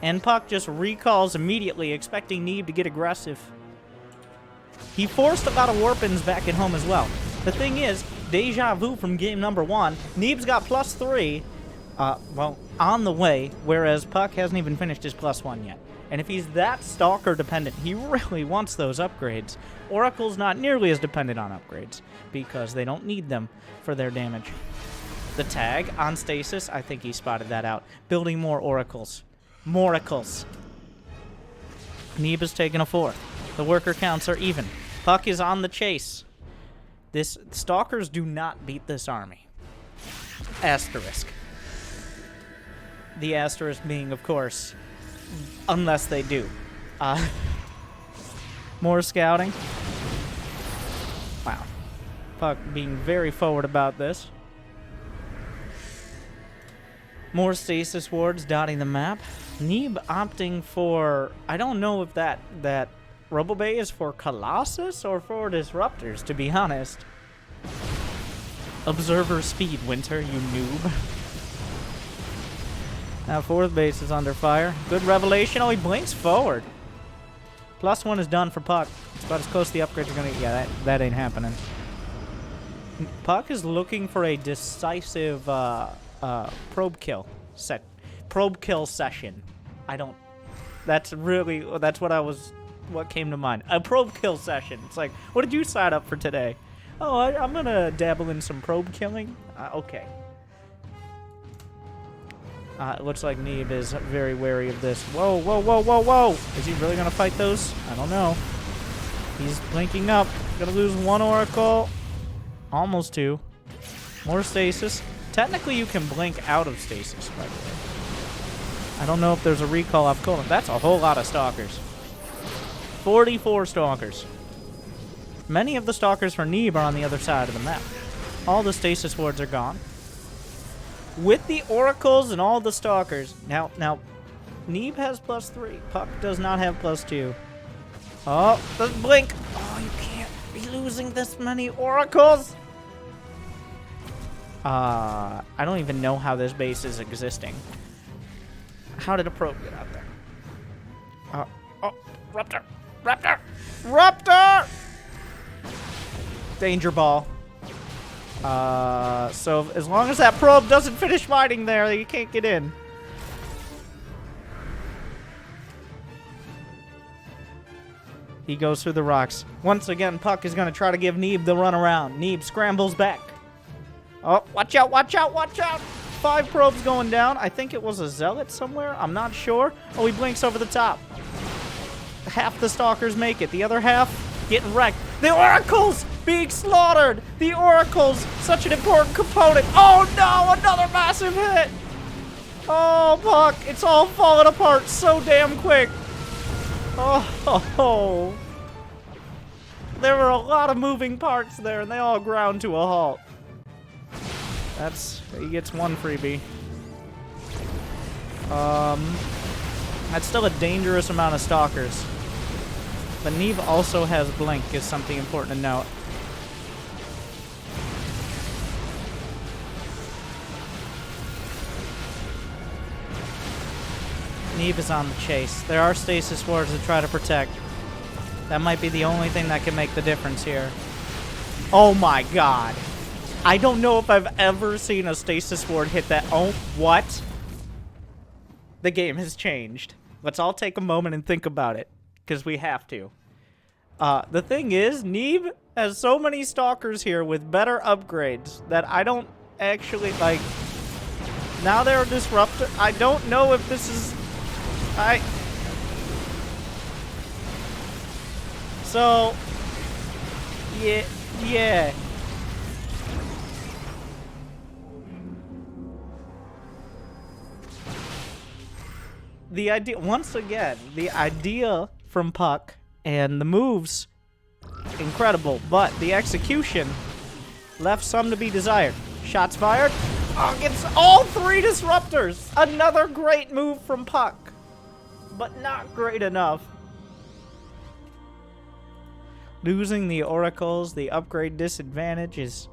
And puCK just recalls immediately, expecting Neeb to get aggressive. He forced a lot of warp-ins back at home as well. The thing is, deja vu from game number 1. Neeb's got +3. Well, on the way, whereas puCK hasn't even finished his +1 yet. And if he's that stalker dependent, he really wants those upgrades. Oracle's not nearly as dependent on upgrades, because they don't need them for their damage. The tag on Stasis, I think he spotted that out. Building more oracles. Moracles. Neeb is taking a 4th. The worker counts are even. puCK is on the chase. Stalkers do not beat this army. Asterisk. The asterisk being, of course, unless they do. More scouting. Wow. puCK being very forward about this. More stasis wards dotting the map. Neeb opting for... I don't know if that Robo Bay is for Colossus or for Disruptors, to be honest. Observer speed, Winter, you noob. Now fourth base is under fire. Good revelation. Oh, he blinks forward. +1 is done for puCK. It's about as close to the upgrades are going to... Yeah, that ain't happening. puCK is looking for a decisive probe kill session. I don't... That's what came to mind. A probe kill session. It's like, what did you sign up for today? Oh, I'm going to dabble in some probe killing. Okay. It looks like Neeb is very wary of this. Whoa, whoa, whoa, whoa, whoa! Is he really gonna fight those? I don't know. He's blinking up. Gonna lose one Oracle. Almost two. More stasis. Technically, you can blink out of stasis, by the way. I don't know if there's a recall off cooldown. That's a whole lot of Stalkers. 44 Stalkers. Many of the Stalkers for Neeb are on the other side of the map. All the stasis wards are gone. With the Oracles and all the Stalkers. Now, Neeb has +3. puCK does not have +2. Oh, the blink. Oh, you can't be losing this many Oracles. I don't even know how this base is existing. How did a probe get out there? Oh, Raptor. Raptor. Raptor! Danger ball. So as long as that probe doesn't finish fighting there, you can't get in. He goes through the rocks. Once again, puCK is going to try to give Neeb the runaround. Neeb scrambles back. Oh, watch out, watch out, watch out! 5 probes going down. I think it was a Zealot somewhere. I'm not sure. Oh, he blinks over the top. Half the Stalkers make it. The other half getting wrecked. The Oracles being slaughtered! The Oracles, such an important component. Oh no, another massive hit! Oh, puCK, it's all falling apart so damn quick. Oh. There were a lot of moving parts there, and they all ground to a halt. He gets one freebie. That's still a dangerous amount of Stalkers. But Neeb also has blink, is something important to note. Neeb is on the chase. There are stasis wards to try to protect. That might be the only thing that can make the difference here. Oh my god. I don't know if I've ever seen a stasis ward hit that. Oh, what? The game has changed. Let's all take a moment and think about it, because we have to. The thing is, Neeb has so many Stalkers here with better upgrades that I don't actually, like... Now they're disrupted. I don't know if this is... So... Yeah. The idea, once again, the idea from puCK and the moves, incredible, but the execution left some to be desired. Shots fired. Oh, gets all 3 disruptors. Another great move from puCK, but not great enough. Losing the Oracles, the upgrade disadvantage is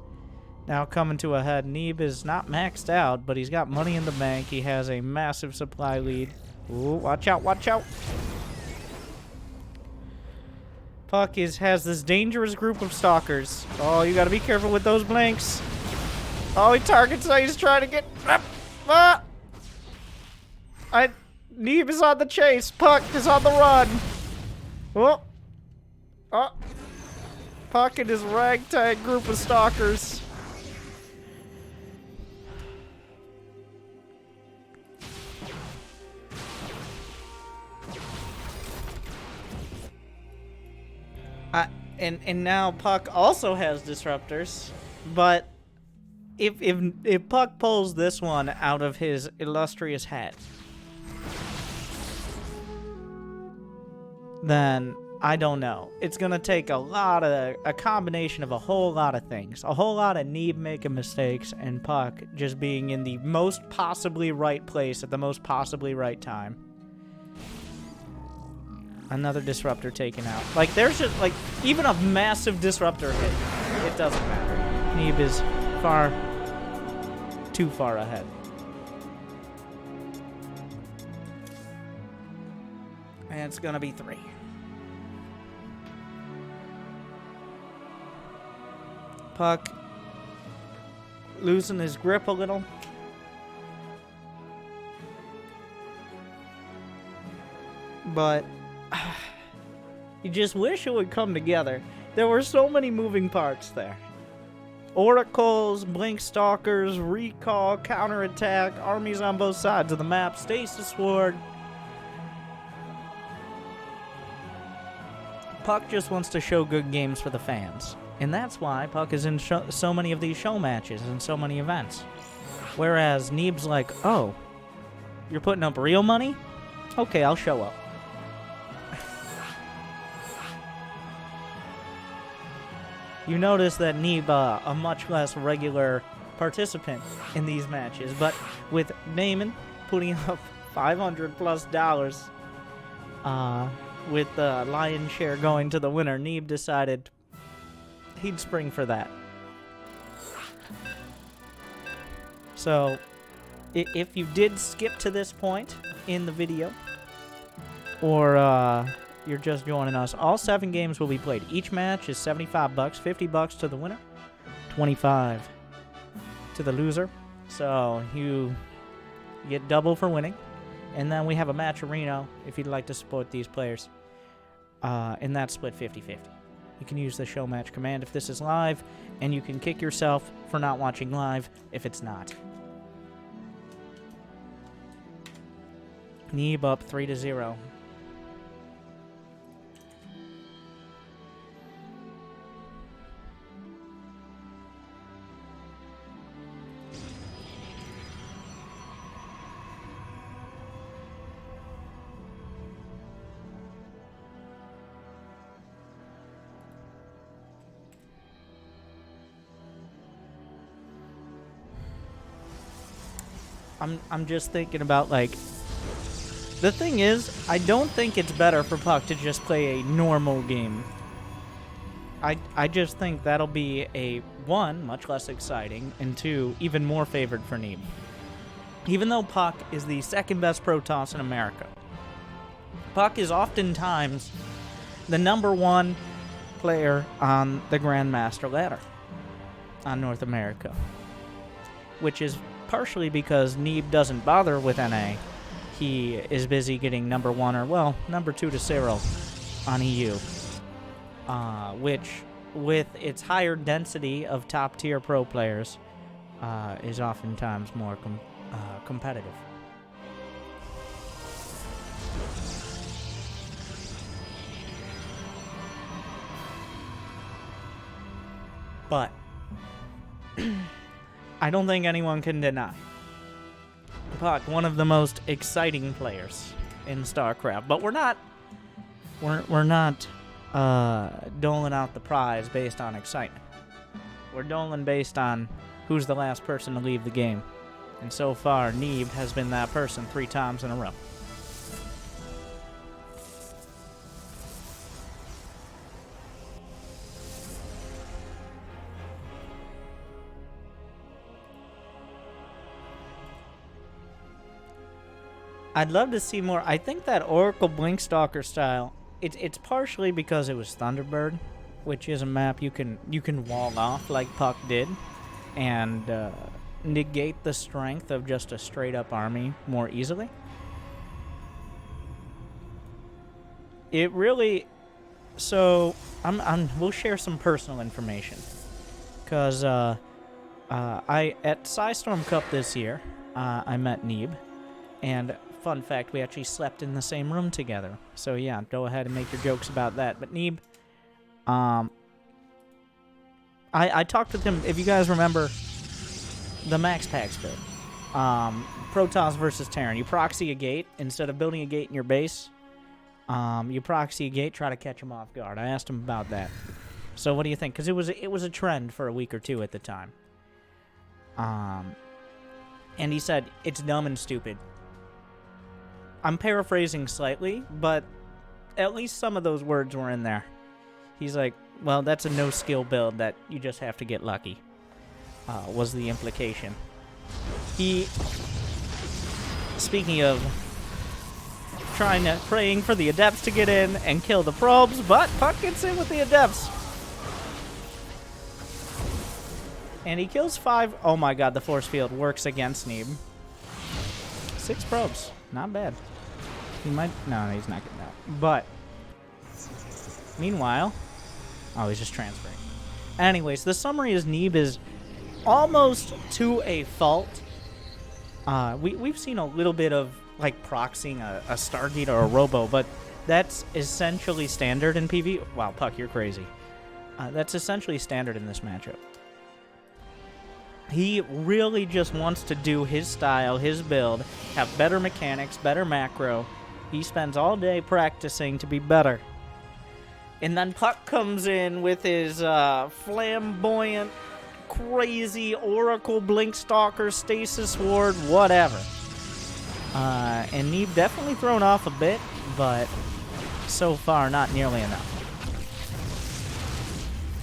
now coming to a head. Neeb is not maxed out, but he's got money in the bank. He has a massive supply lead. Ooh, watch out, watch out. puCK has this dangerous group of Stalkers. Oh, you gotta be careful with those blinks. Oh, he targets. He's trying to get... Neeb is on the chase. puCK is on the run. Oh. puCK and his ragtag group of Stalkers. And now puCK also has disruptors, but if puCK pulls this one out of his illustrious hat, then I don't know. It's gonna take a combination of a whole lot of things. A whole lot of Neeb making mistakes and puCK just being in the most possibly right place at the most possibly right time. Another disruptor taken out. Like, there's just, like, even a massive disruptor hit. It doesn't matter. Neeb is too far ahead. And it's gonna be 3. puCK losing his grip a little. But you just wish it would come together. There were so many moving parts there. Oracles, Blink Stalkers, Recall, Counterattack, armies on both sides of the map, Stasis Sword. puCK just wants to show good games for the fans. And that's why puCK is in so many of these show matches and so many events. Whereas Neeb's like, oh, you're putting up real money? Okay, I'll show up. You notice that Neeb, a much less regular participant in these matches, but with Naaman putting up $500+ with the lion's share going to the winner, Neeb decided he'd spring for that. So, if you did skip to this point in the video, or you're just joining us, all 7 games will be played. Each match is $75, $50 to the winner, $25 to the loser. So you get double for winning. And then we have a match arena if you'd like to support these players. And that's split 50-50. You can use the show match command if this is live, and you can kick yourself for not watching live if it's not. Neeb up 3-0. I'm just thinking about, like, the thing is, I don't think it's better for puCK to just play a normal game. I just think that'll be a, 1, much less exciting, and 2, even more favored for Neeb. Even though puCK is the second best PROTOSS in America, puCK is oftentimes the #1 player on the Grandmaster ladder on North America, which is partially because Neeb doesn't bother with NA. He is busy getting #1 or, well, #2 to 0 on EU, which, with its higher density of top-tier pro players, is oftentimes more competitive. But I don't think anyone can deny puCK, one of the most exciting players in StarCraft. But we're not doling out the prize based on excitement. We're doling based on who's the last person to leave the game. And so far, Neeb has been that person 3 times in a row. I'd love to see more. I think that Oracle Blinkstalker style, it's partially because it was Thunderbird, which is a map you can wall off like puCK did, and negate the strength of just a straight-up army more easily. It really... So, we'll share some personal information. Because, at Psystorm Cup this year, I met Neeb, and... Fun fact, we actually slept in the same room together. So yeah, go ahead and make your jokes about that. But Neeb, I talked with him, if you guys remember, the Max Packs bit. PROTOSS versus Terran. You proxy a gate. Instead of building a gate in your base, You proxy a gate, try to catch him off guard. I asked him about that. So what do you think? Because it was a trend for a week or two at the time. And he said, it's dumb and stupid. I'm paraphrasing slightly, but at least some of those words were in there. He's like, well, that's a no-skill build that you just have to get lucky, was the implication. Speaking of praying for the Adepts to get in and kill the probes, but puCK gets in with the Adepts. And he kills 5. Oh my god, the force field works against Neeb. 6 probes. Not bad. He might... No, he's not getting that. But, meanwhile... Oh, he's just transferring. Anyways, the summary is Neeb is almost to a fault. We've seen a little bit of, like, proxying a Stargate or a Robo, but that's essentially standard in PvE. Wow, puCK, you're crazy. That's essentially standard in this matchup. He really just wants to do his style, his build, have better mechanics, better macro. He spends all day practicing to be better. And then puCK comes in with his flamboyant, crazy Oracle, Blink Stalker, Stasis Ward, whatever. And Neeb definitely thrown off a bit, but so far not nearly enough.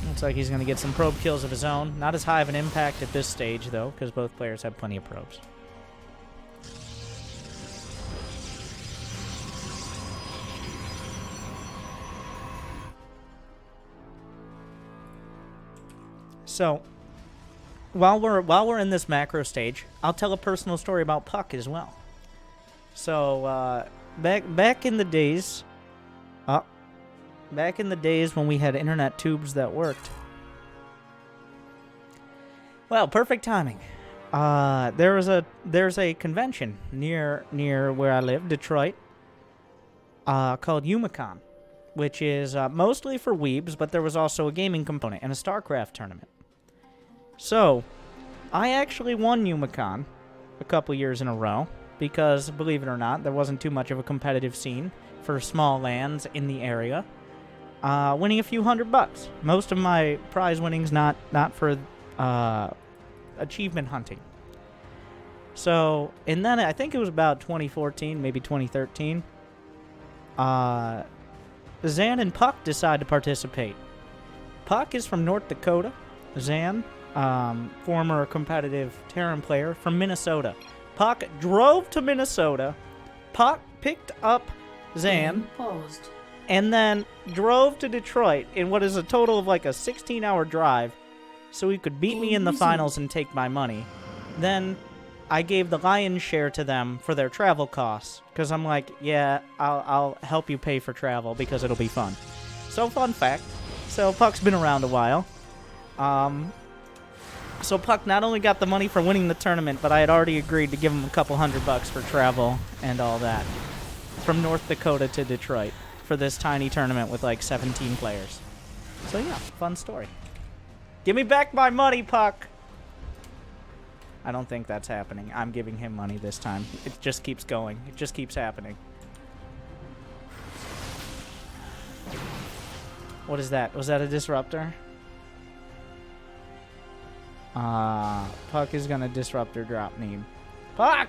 Looks like he's going to get some probe kills of his own. Not as high of an impact at this stage, though, because both players have plenty of probes. So, while we're in this macro stage, I'll tell a personal story about puCK as well. So, back in the days... Back in the days when we had internet tubes that worked. Well, perfect timing. There's a convention near where I live, Detroit, called UMACon, which is mostly for weebs, but there was also a gaming component and a Starcraft tournament. So, I actually won UMACon a couple years in a row because, believe it or not, there wasn't too much of a competitive scene for small lands in the area. Winning a few $100. Most of my prize winnings not for achievement hunting. So, and then I think it was about 2014, maybe 2013. Zan and puCK decide to participate. puCK is from North Dakota. Zan, former competitive Terran player from Minnesota. puCK drove to Minnesota. puCK picked up Zan. And then drove to Detroit in what is a total of like a 16-hour drive so he could beat me in the finals and take my money. Then I gave the lion's share to them for their travel costs because I'm like, yeah, I'll help you pay for travel because it'll be fun. So, fun fact. So, puCK's been around a while. So, puCK not only got the money for winning the tournament, but I had already agreed to give him a couple $100 for travel and all that from North Dakota to Detroit for this tiny tournament with like 17 players. So yeah, fun story. Give me back my money, puCK! I don't think that's happening. I'm giving him money this time. It just keeps going. It just keeps happening. What is that? Was that a disruptor? puCK is gonna disruptor drop Neeb. puCK!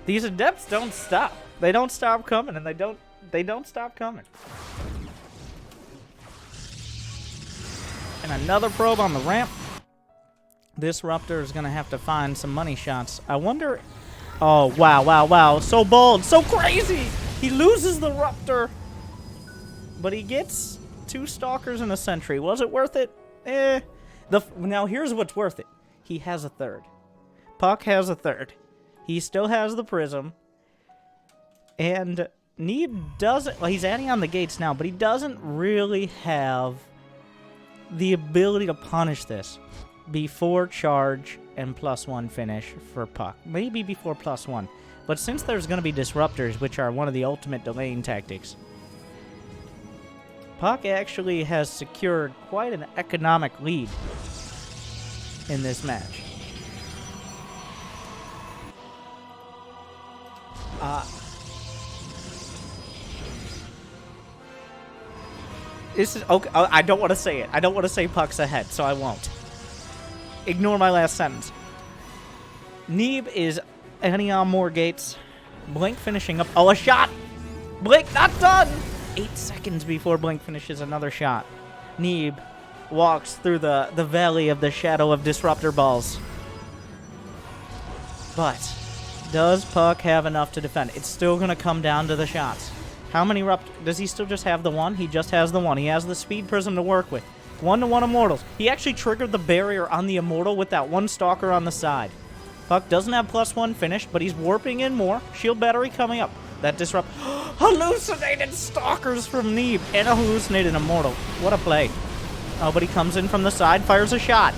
These Adepts don't stop. They don't stop coming, and they don't stop coming. And another probe on the ramp. This Disruptor is gonna have to find some money shots. I wonder. Oh wow, wow, wow! So bold, so crazy. He loses the Ruptor, but he gets 2 Stalkers and a Sentry. Was it worth it? Eh. Now here's what's worth it. He has a 3rd. puCK has a 3rd. He still has the Prism. And Neeb doesn't... Well, he's adding on the gates now, but he doesn't really have the ability to punish this before charge and +1 finish for puCK. Maybe before +1. But since there's going to be Disruptors, which are one of the ultimate delaying tactics, puCK actually has secured quite an economic lead in this match. This is okay. I don't want to say it. I don't want to say puCK's ahead, so I won't. Ignore my last sentence. Neeb is adding on more gates. Blink finishing up. Oh, a shot! Blink not done! 8 seconds before Blink finishes another shot. Neeb walks through the valley of the shadow of disruptor balls. But does puCK have enough to defend? It's still going to come down to the shots. How many does he still just have the one? He just has the one. He has the speed prism to work with. 1-to-1 immortals. He actually triggered the barrier on the immortal with that one stalker on the side. puCK doesn't have +1 finished, but he's warping in more. Shield battery coming up. That disrupt. Hallucinated stalkers from Neeb and a hallucinated immortal. What a play. Oh, but he comes in from the side, fires a shot.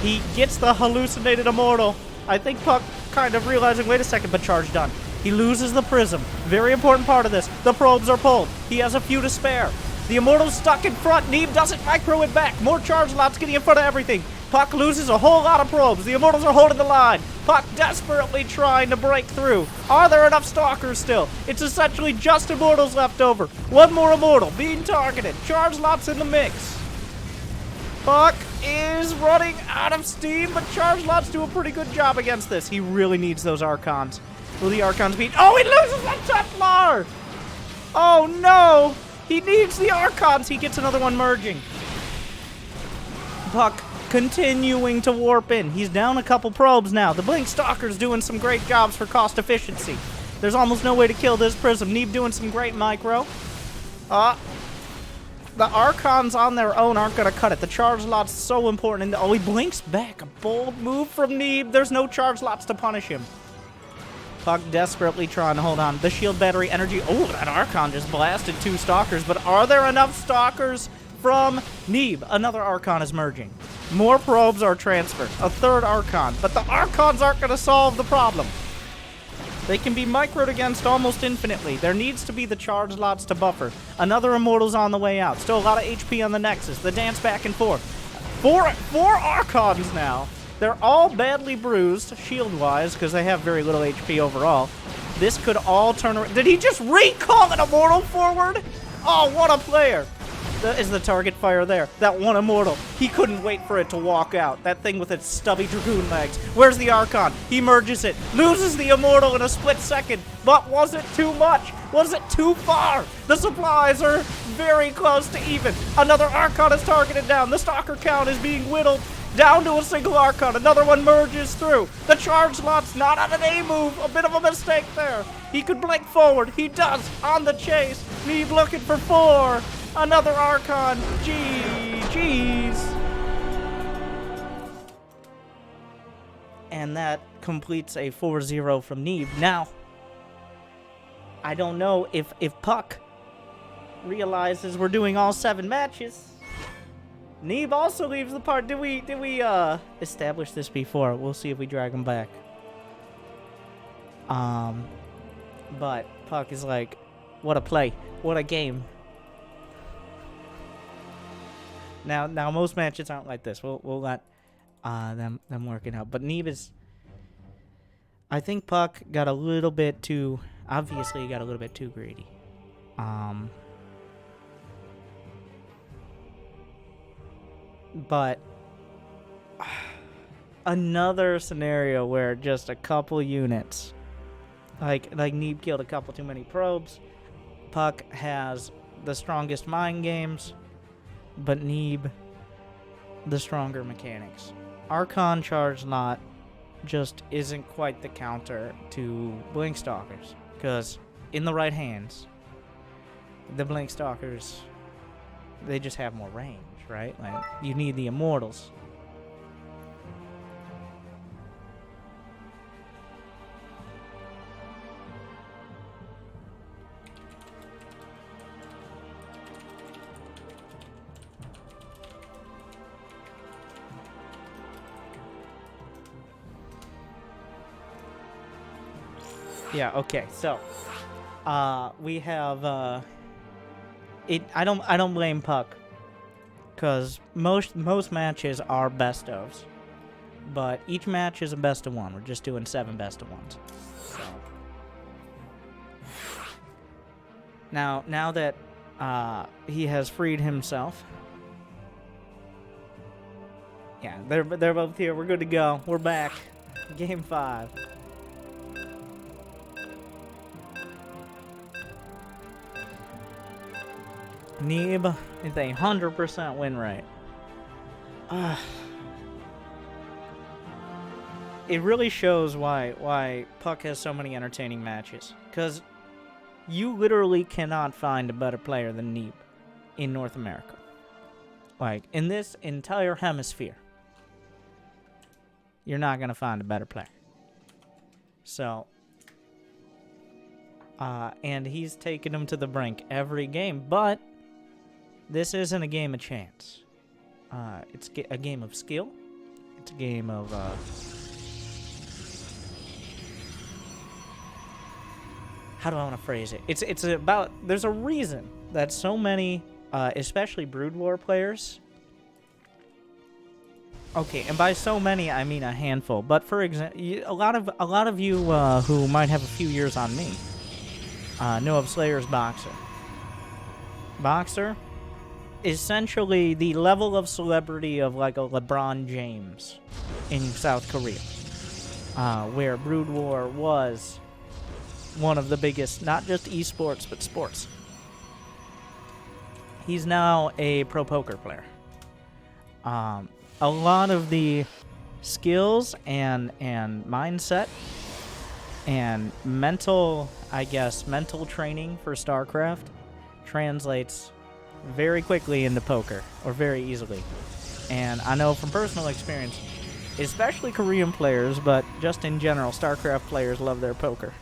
He gets the hallucinated immortal. I think puCK kind of realizing, wait a second, but charge done. He loses the prism. Very important part of this. The probes are pulled. He has a few to spare. The immortal's stuck in front. Neeb doesn't micro it back. More charge lots getting in front of everything. puCK loses a whole lot of probes. The immortals are holding the line. puCK desperately trying to break through. Are there enough stalkers still? It's essentially just immortals left over. One more immortal being targeted. Charge lots in the mix. puCK is running out of steam, but charge lots do a pretty good job against this. He really needs those Archons. Will the Archons beat? Oh, he loses the Templar! Oh, no! He needs the Archons. He gets another one merging. puCK continuing to warp in. He's down a couple probes now. The Blink Stalker's doing some great jobs for cost efficiency. There's almost no way to kill this prism. Neeb doing some great micro. The Archons on their own aren't going to cut it. The charge lot's so important. And, oh, he blinks back. A bold move from Neeb. There's no charge lots to punish him. puCK desperately trying to hold on. The shield battery energy. Oh, that Archon just blasted 2 stalkers. But are there enough stalkers from Neeb? Another Archon is merging. More probes are transferred. A 3rd Archon. But the Archons aren't going to solve the problem. They can be microed against almost infinitely. There needs to be the charge lots to buffer. Another Immortal's on the way out. Still a lot of HP on the Nexus. The dance back and forth. Four Archons now. They're all badly bruised, shield-wise, because they have very little HP overall. This could all turn around. Did he just recall an Immortal forward? Oh, what a player. That is the target fire there. That one Immortal. He couldn't wait for it to walk out. That thing with its stubby Dragoon legs. Where's the Archon? He merges it. Loses the Immortal in a split second. But was it too much? Was it too far? The supplies are very close to even. Another Archon is targeted down. The Stalker count is being whittled down to a single Archon. Another one merges through. The charge lot's not on an A move. A bit of a mistake there. He could blink forward. He does on the chase. Neeb looking for 4. Another Archon. GG's. And that completes a 4-0 from Neeb. Now, I don't know if puCK realizes we're doing all 7 matches. Neeb also leaves the part. Did we establish this before? We'll see if we drag him back. But puCK is like, what a play. What a game. Now most matches aren't like this. We'll let them work it out. But Neeb is, I think puCK got a little bit too, obviously he got a little bit too greedy. But another scenario where just a couple units, like Neeb killed a couple too many probes. puCK has the strongest mind games, but Neeb the stronger mechanics. Archon charge lot just isn't quite the counter to Blink Stalkers, because in the right hands, the Blink Stalkers, they just have more range, right? Like, you need the Immortals. Yeah, okay, so we have I don't blame puCK, because most matches are best ofs, but each match is a best of 1. We're just doing 7 best of 1s. So now that He has freed himself. Yeah, they're both here. We're good to go. We're back. Game 5. Neeb is a 100% win rate. It really shows why puCK has so many entertaining matches. Because you literally cannot find a better player than Neeb in North America. Like, in this entire hemisphere, you're not going to find a better player. So, and he's taken him to the brink every game, but this isn't a game of chance. It's a game of skill. It's a game of, how do I want to phrase it? It's about, there's a reason that so many, especially Brood War players, okay, and by so many I mean a handful, but for example, a lot of you who might have a few years on me know of Slayer's Boxer. Boxer, essentially the level of celebrity of like a LeBron James in South Korea, where Brood War was one of the biggest, not just esports, but sports. He's now a pro poker player. A lot of the skills and mindset and mental, I guess, mental training for Starcraft translates very quickly into poker, or very easily. And I know from personal experience, especially Korean players, but just in general, Starcraft players love their poker.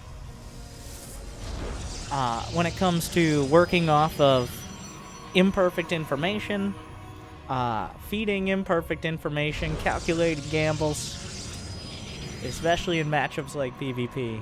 When it comes to working off of imperfect information, feeding imperfect information, calculated gambles, especially in matchups like PvP.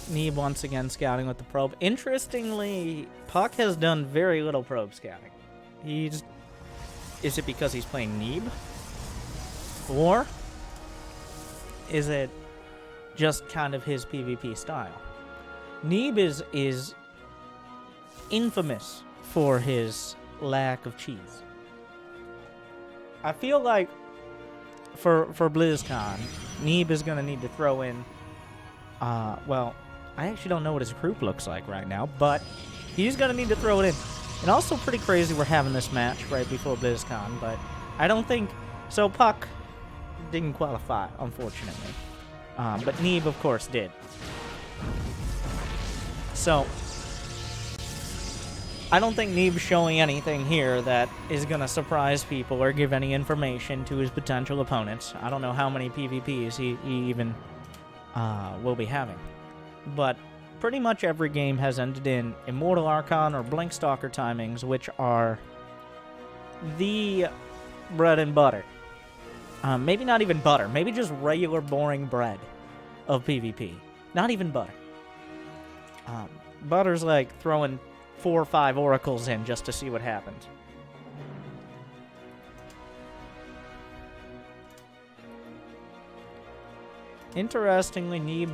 Neeb once again scouting with the probe. Interestingly, puCK has done very little probe scouting. Is it because he's playing Neeb? Or is it just kind of his PvP style? Neeb is infamous for his lack of cheese. I feel like for BlizzCon, Neeb is going to need to throw in, well, I actually don't know what his group looks like right now, but he's going to need to throw it in. And also pretty crazy we're having this match right before BlizzCon, but I don't think... So puCK didn't qualify, unfortunately. But Neeb, of course, did. So, I don't think Neeb's showing anything here that is going to surprise people or give any information to his potential opponents. I don't know how many PvPs he even will be having. But pretty much every game has ended in Immortal Archon or Blink Stalker timings, which are the bread and butter. Maybe not even butter. Maybe just regular boring bread of PvP. Not even butter. Butter's like throwing 4 or 5 oracles in just to see what happens. Interestingly, Neeb...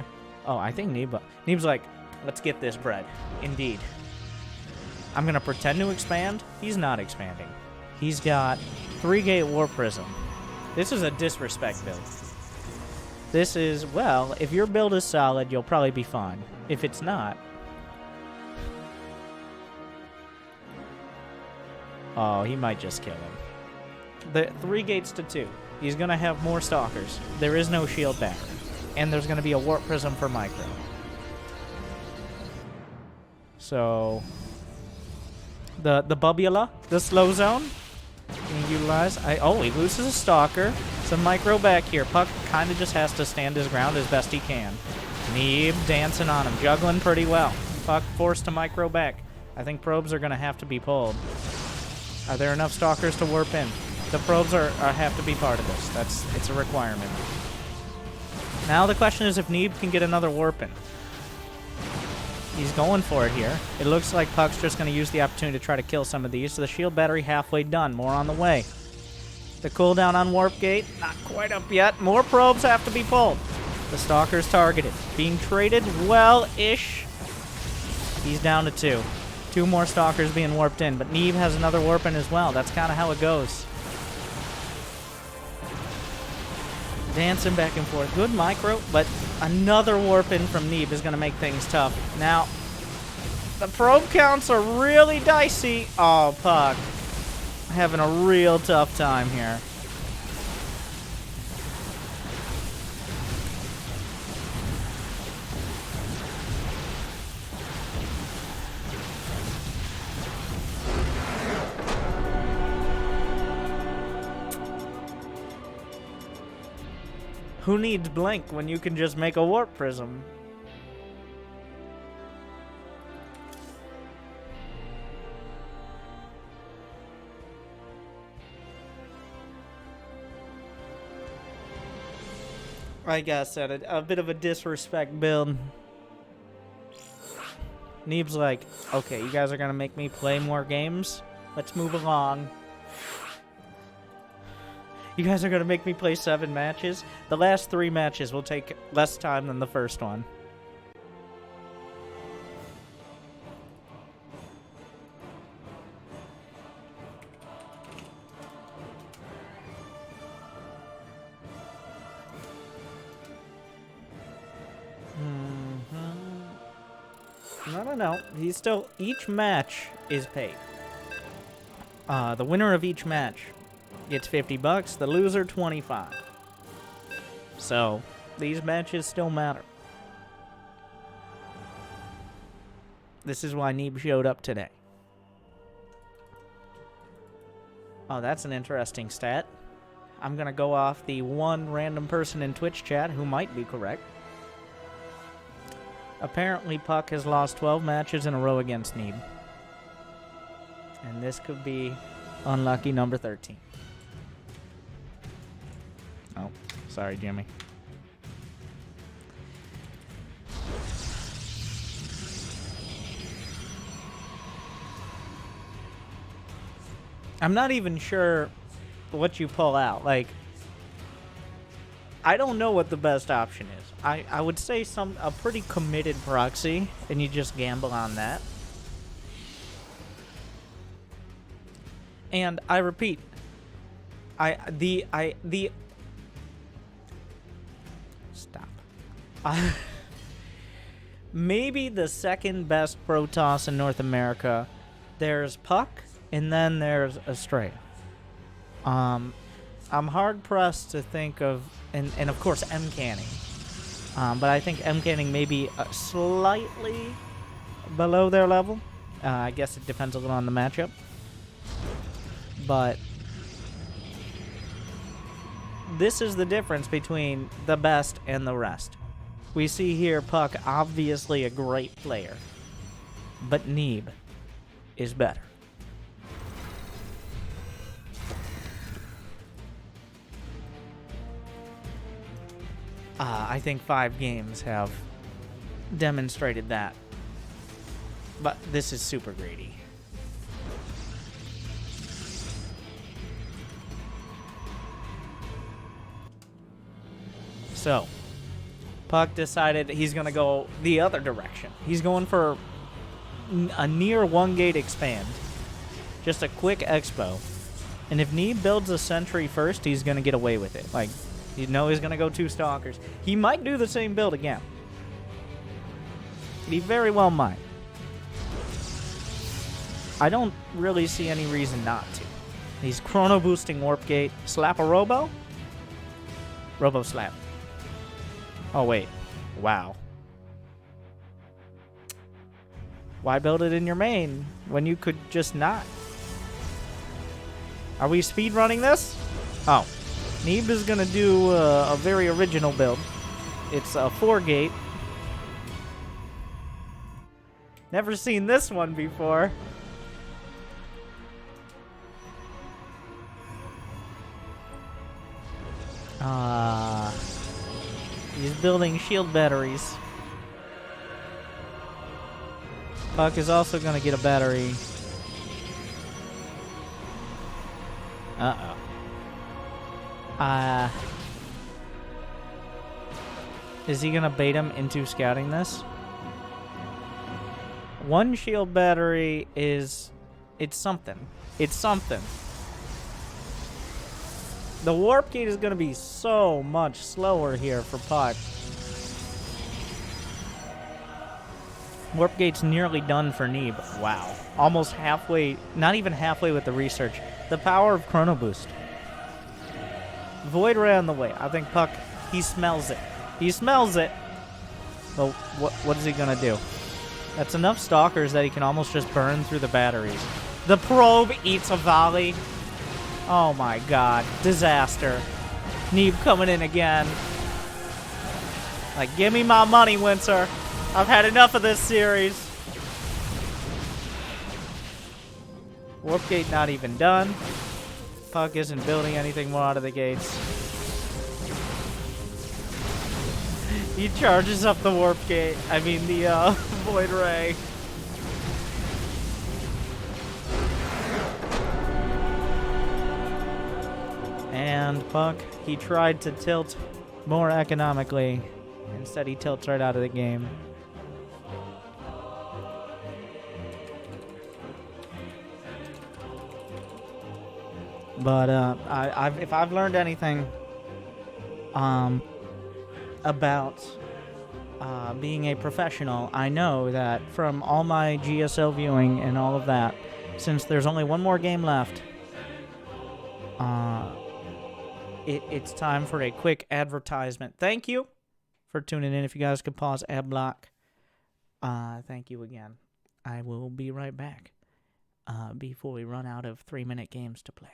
Oh, I think Neeb's like, let's get this bread. Indeed. I'm going to pretend to expand. He's not expanding. He's got 3-gate War Prism. This is a disrespect build. This is, well, if your build is solid, you'll probably be fine. If it's not... Oh, he might just kill him. The 3 gates to 2. He's going to have more Stalkers. There is no shield back. And there's going to be a Warp Prism for Micro. So... The Bubula, the slow zone, can utilize. Oh, he loses a Stalker. Some Micro back here. puCK kind of just has to stand his ground as best he can. Neeb dancing on him, juggling pretty well. puCK forced to Micro back. I think probes are going to have to be pulled. Are there enough Stalkers to warp in? The probes have to be part of this. It's a requirement. Now the question is if Neeb can get another warp in. He's going for it here. It looks like puCK's just going to use the opportunity to try to kill some of these. So the shield battery halfway done. More on the way. The cooldown on Warp Gate, not quite up yet. More probes have to be pulled. The Stalker's targeted. Being traded well-ish. He's down to 2. 2 more Stalkers being warped in, but Neeb has another warp in as well. That's kind of how it goes. Dancing back and forth. Good micro, but another warp in from Neeb is going to make things tough. Now, the probe counts are really dicey. Oh, puCK. Having a real tough time here. Who needs Blink when you can just make a Warp Prism? I guess a bit of a disrespect build. Neeb's like, okay, you guys are gonna make me play more games? Let's move along. You guys are gonna make me play 7 matches? The last 3 matches will take less time than the first one. No. He's still... Each match is paid. The winner of each match gets $50. The loser, 25. So, these matches still matter. This is why Neeb showed up today. Oh, that's an interesting stat. I'm going to go off the one random person in Twitch chat who might be correct. Apparently, puCK has lost 12 matches in a row against Neeb. And this could be unlucky number 13. Oh, sorry, Jimmy. I'm not even sure what you pull out. Like, I don't know what the best option is. I would say a pretty committed proxy, and you just gamble on that. And I repeat, stop. Maybe the second best PROTOSS in North America. There's puCK, and then there's Astray. I'm hard pressed to think of, and of course M-Canning. But I think M-Canning may be slightly below their level. I guess it depends a little on the matchup. But this is the difference between the best and the rest. We see here puCK, obviously a great player, but Neeb is better. I think 5 games have demonstrated that. But this is super greedy. So, puCK decided he's going to go the other direction. He's going for a near 1-gate expand. Just a quick expo. And if Neeb builds a sentry first, he's going to get away with it. Like, you know he's going to go 2 Stalkers. He might do the same build again. He very well might. I don't really see any reason not to. He's chrono boosting Warp Gate. Slap a Robo? Robo slap. Oh, wait. Wow. Why build it in your main when you could just not? Are we speedrunning this? Oh. Neeb is going to do a very original build. It's a 4-gate. Never seen this one before. He's building shield batteries. puCK is also going to get a battery. Uh-oh. Is he gonna bait him into scouting this? One shield battery is... It's something. It's something. The warp gate is gonna be so much slower here for puCK. Warp gate's nearly done for Neeb. Wow. Almost halfway, not even halfway with the research. The power of Chrono Boost. Void Ray on the way. I think puCK, he smells it. He smells it. But what is he gonna do? That's enough stalkers that he can almost just burn through the batteries. The probe eats a volley. Oh my god. Disaster. Neeb coming in again. Like, give me my money, Winter. I've had enough of this series. Warp gate not even done. puCK isn't building anything more out of the gates. He charges up the warp gate. I mean the void ray. And puCK, he tried to tilt more economically. Instead, he tilts right out of the game. But if I've learned anything about being a professional, I know that from all my GSL viewing and all of that, since there's only one more game left, it's time for a quick advertisement. Thank you for tuning in. If you guys could pause ad block, thank you again. I will be right back before we run out of 3-minute games to play.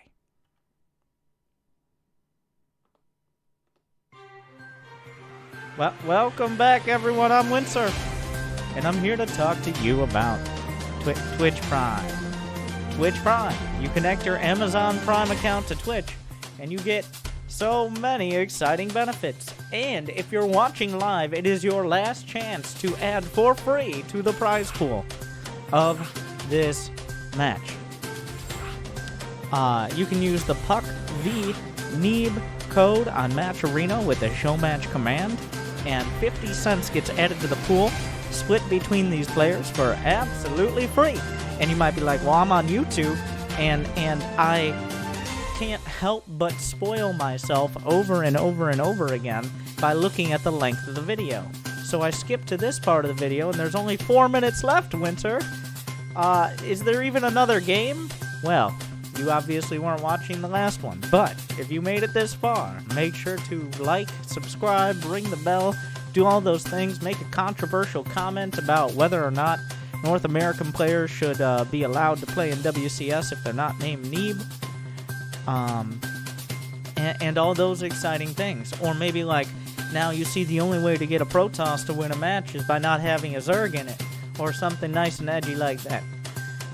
Well, welcome back, everyone. I'm Winter, and I'm here to talk to you about Twitch Prime. Twitch Prime. You connect your Amazon Prime account to Twitch, and you get so many exciting benefits. And if you're watching live, it is your last chance to add for free to the prize pool of this match. You can use the puCK v Neeb code on Match Arena with the show match command, and 50 cents gets added to the pool, split between these players for absolutely free. And you might be like, well, I'm on YouTube, and I can't help but spoil myself over and over and over again by looking at the length of the video. So I skipped to this part of the video, and there's only 4 minutes left, Winter. Is there even another game? Well, you obviously weren't watching the last one, but if you made it this far, make sure to like, subscribe, ring the bell, do all those things, make a controversial comment about whether or not North American players should be allowed to play in WCS if they're not named Neeb, and all those exciting things. Or maybe like, now you see the only way to get a PROTOSS to win a match is by not having a Zerg in it, or something nice and edgy like that.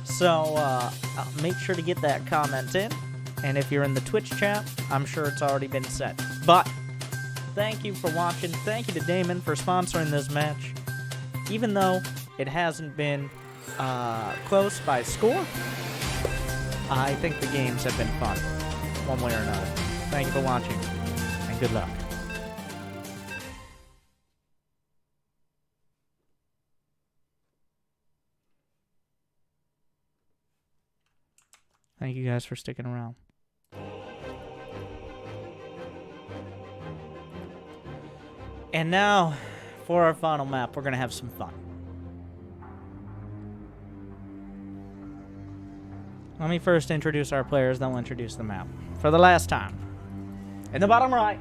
So, make sure to get that comment in. And if you're in the Twitch chat, I'm sure it's already been set. But, thank you for watching. Thank you to Damon for sponsoring this match. Even though it hasn't been close by score, I think the games have been fun, one way or another. Thank you for watching, and good luck. Thank you guys for sticking around. And now, for our final map, we're going to have some fun. Let me first introduce our players, then we'll introduce the map. For the last time. In the bottom right,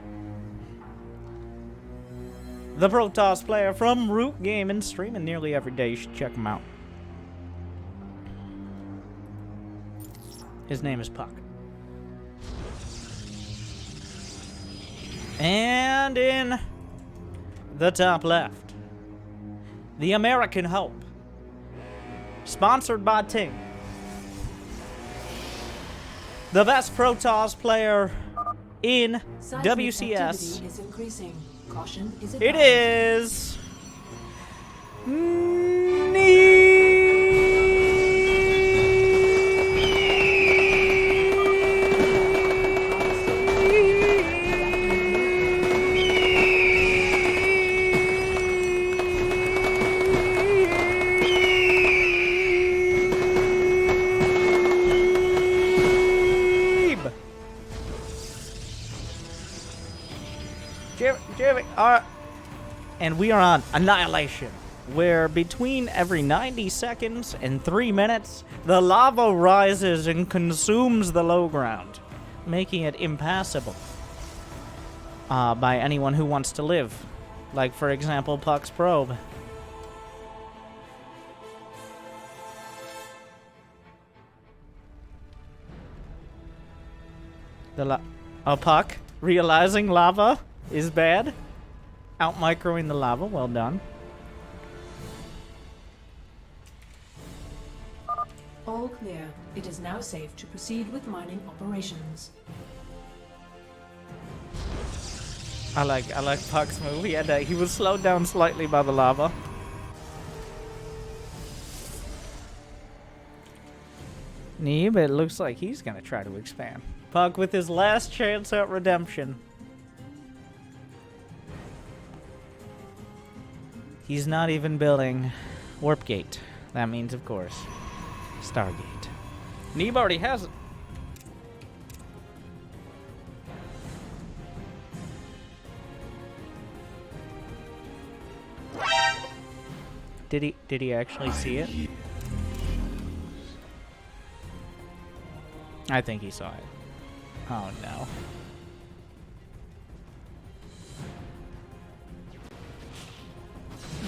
the PROTOSS player from Root Gaming, streaming nearly every day. You should check him out. His name is puCK. And in the top left, the American Hope, sponsored by Ting, the best PROTOSS player in WCS. Is increasing. Caution is It advised. is Neeb. And we are on Annihilation, where between every 90 seconds and 3 minutes, the lava rises and consumes the low ground, making it impassable by anyone who wants to live. Like, for example, puCK's probe. puCK, realizing lava is bad. Out-microing the lava, well done. All clear. It is now safe to proceed with mining operations. I like puCK's move. He was slowed down slightly by the lava. Neeb, it looks like he's gonna try to expand. puCK with his last chance at redemption. He's not even building Warp Gate. That means, of course, Stargate. Neeb already has it. Did he actually see it? I think he saw it. Oh no.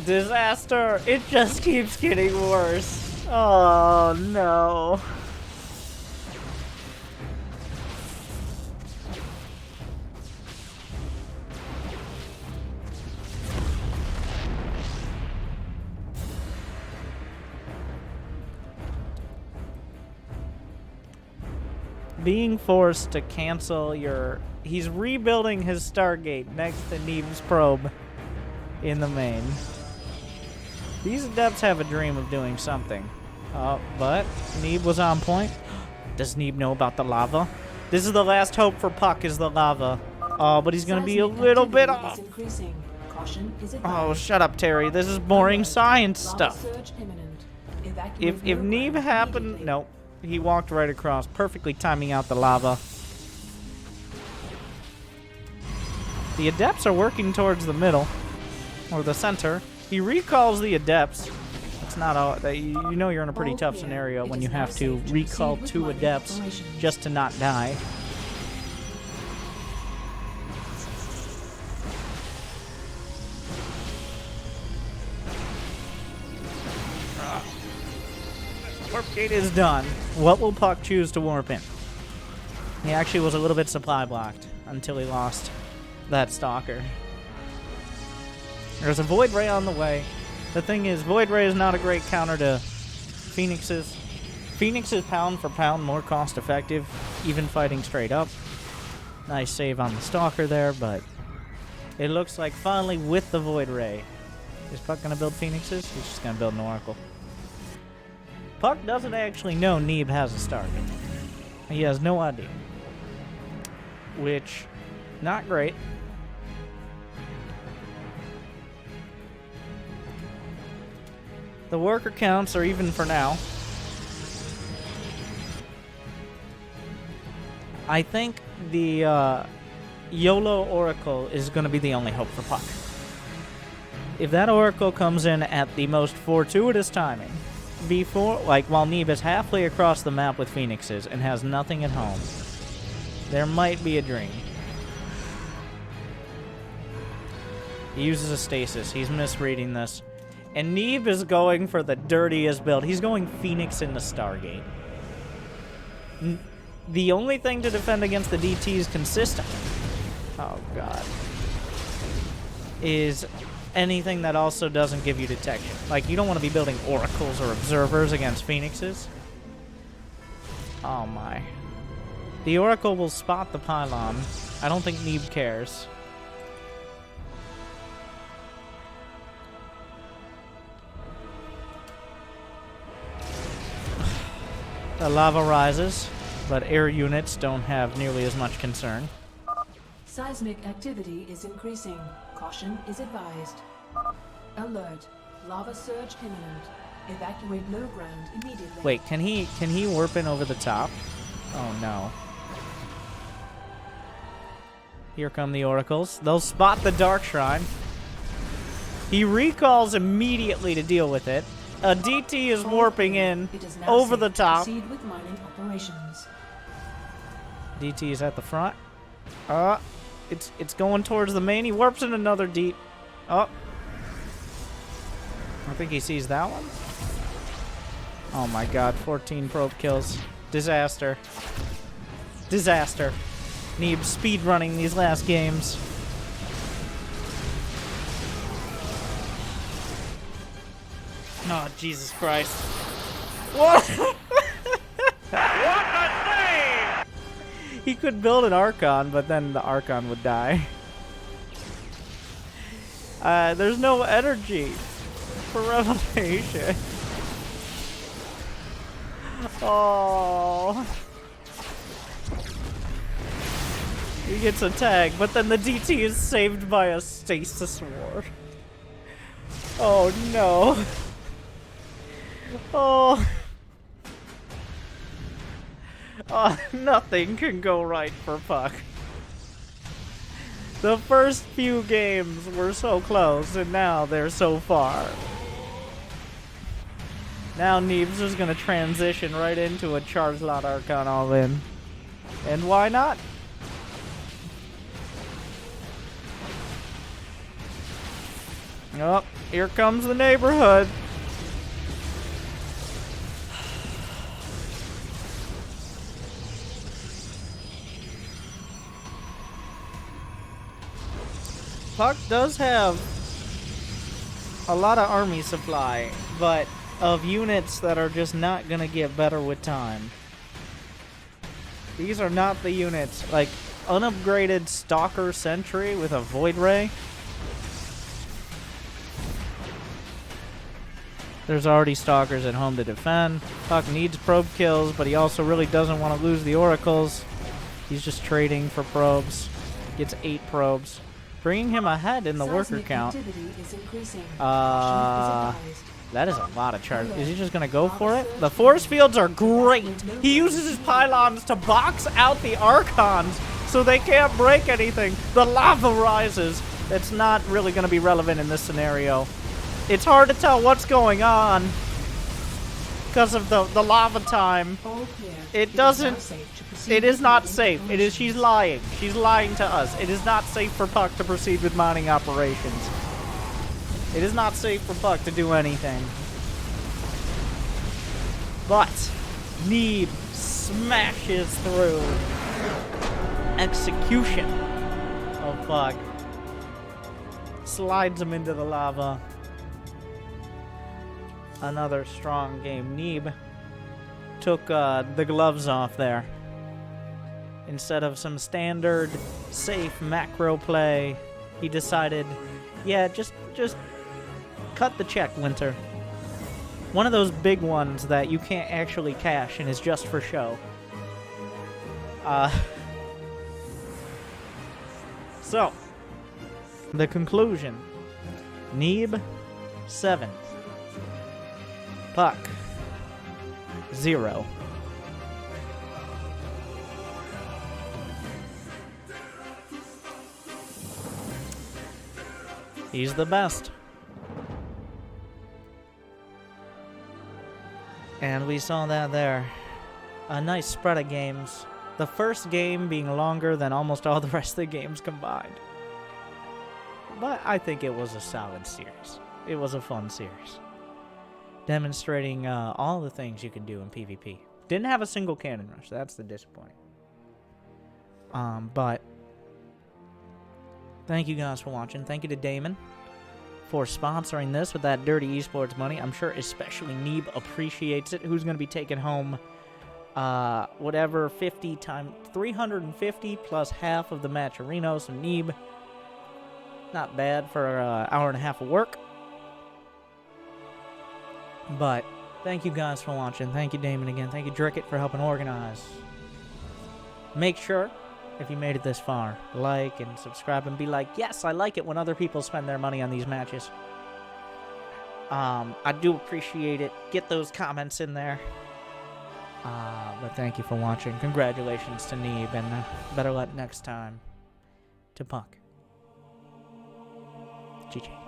Disaster! It just keeps getting worse. Oh no. Being forced to cancel your... He's rebuilding his Stargate next to Neeb's probe in the main. These adepts have a dream of doing something. But Neeb was on point. Does Neeb know about the lava? This is the last hope for puCK, is the lava. Oh, but he's gonna be a little bit off. Oh, shut up, Terry. This is boring science stuff. If Neeb happened... Nope. He walked right across, perfectly timing out the lava. The adepts are working towards the middle, or the center. He recalls the adepts. It's not all... You know you're in a pretty tough scenario when you have to recall 2 adepts just to not die. Warp Gate is done. What will puCK choose to warp in? He actually was a little bit supply blocked until he lost that Stalker. There's a Void Ray on the way. The thing is, Void Ray is not a great counter to Phoenix's. Phoenix is pound for pound more cost effective, even fighting straight up. Nice save on the Stalker there, but it looks like finally with the Void Ray. Is puCK going to build Phoenixes? He's just going to build an Oracle. puCK doesn't actually know Neeb has a Stargate. He has no idea. Which, not great. The worker counts are even for now. I think the YOLO Oracle is going to be the only hope for puCK. If that Oracle comes in at the most fortuitous timing, before, like, while Neeb is halfway across the map with Phoenixes and has nothing at home, there might be a dream. He uses a stasis. He's misreading this. And Neeb is going for the dirtiest build. He's going Phoenix in the Stargate. The only thing to defend against the DTs consistently, oh god, is anything that also doesn't give you detection. Like, you don't want to be building oracles or observers against Phoenixes. Oh my. The Oracle will spot the pylon. I don't think Neeb cares. The lava rises, but air units don't have nearly as much concern. Seismic activity is increasing. Caution is advised. Alert. Lava surge imminent. Evacuate low ground immediately. Wait, can he warp in over the top? Oh no. Here come the oracles. They'll spot the Dark Shrine. He recalls immediately to deal with it. A DT is warping in over the top. Proceed with mining operations. DT is at the front. It's going towards the main. He warps in another deep. Oh. I think he sees that one. Oh my god, 14 probe kills. Disaster. Disaster. Neeb speedrunning these last games. Oh, Jesus Christ. What? What a save! He could build an Archon, but then the Archon would die. There's no energy for Revelation. Oh. He gets a tag, but then the DT is saved by a stasis ward. Oh no. Oh. Nothing can go right for puCK. The first few games were so close, and now they're so far. Now Neeb's just gonna transition right into a charge lot Archon all in. And why not? Oh, here comes the neighborhood. puCK does have a lot of army supply, but of units that are just not gonna get better with time. These are not the units. Like, unupgraded Stalker Sentry with a Void Ray. There's already Stalkers at home to defend. puCK needs probe kills, but he also really doesn't want to lose the Oracles. He's just trading for probes. Gets 8 probes. Bringing him ahead in the worker count. That is a lot of charge. Is he just going to go for it? The force fields are great. He uses his pylons to box out the Archons so they can't break anything. The lava rises. It's not really going to be relevant in this scenario. It's hard to tell what's going on because of the lava time. It doesn't... It is not safe. It is... She's lying. She's lying to us. It is not safe for puCK to proceed with mining operations. It is not safe for puCK to do anything. But Neeb smashes through execution of puCK. Slides him into the lava. Another strong game. Neeb took the gloves off there. Instead of some standard, safe macro play, he decided, yeah, just cut the check, Winter. One of those big ones that you can't actually cash and is just for show. So, the conclusion. Neeb, 7. puCK, 0. He's the best. And we saw that there. A nice spread of games. The first game being longer than almost all the rest of the games combined. But I think it was a solid series. It was a fun series. Demonstrating all the things you can do in PvP. Didn't have a single cannon rush. That's the disappointing. But thank you guys for watching. Thank you to Damon for sponsoring this with that dirty esports money. I'm sure especially Neeb appreciates it. Who's going to be taking home whatever 50 times 350 plus half of the match arena. So Neeb, not bad for an hour and a half of work. But thank you guys for watching. Thank you, Damon, again. Thank you, Drickett, for helping organize. Make sure, if you made it this far, like and subscribe and be like, yes, I like it when other people spend their money on these matches. I do appreciate it. Get those comments in there. But thank you for watching. Congratulations to Neeb, and better luck next time. to puCK. GG.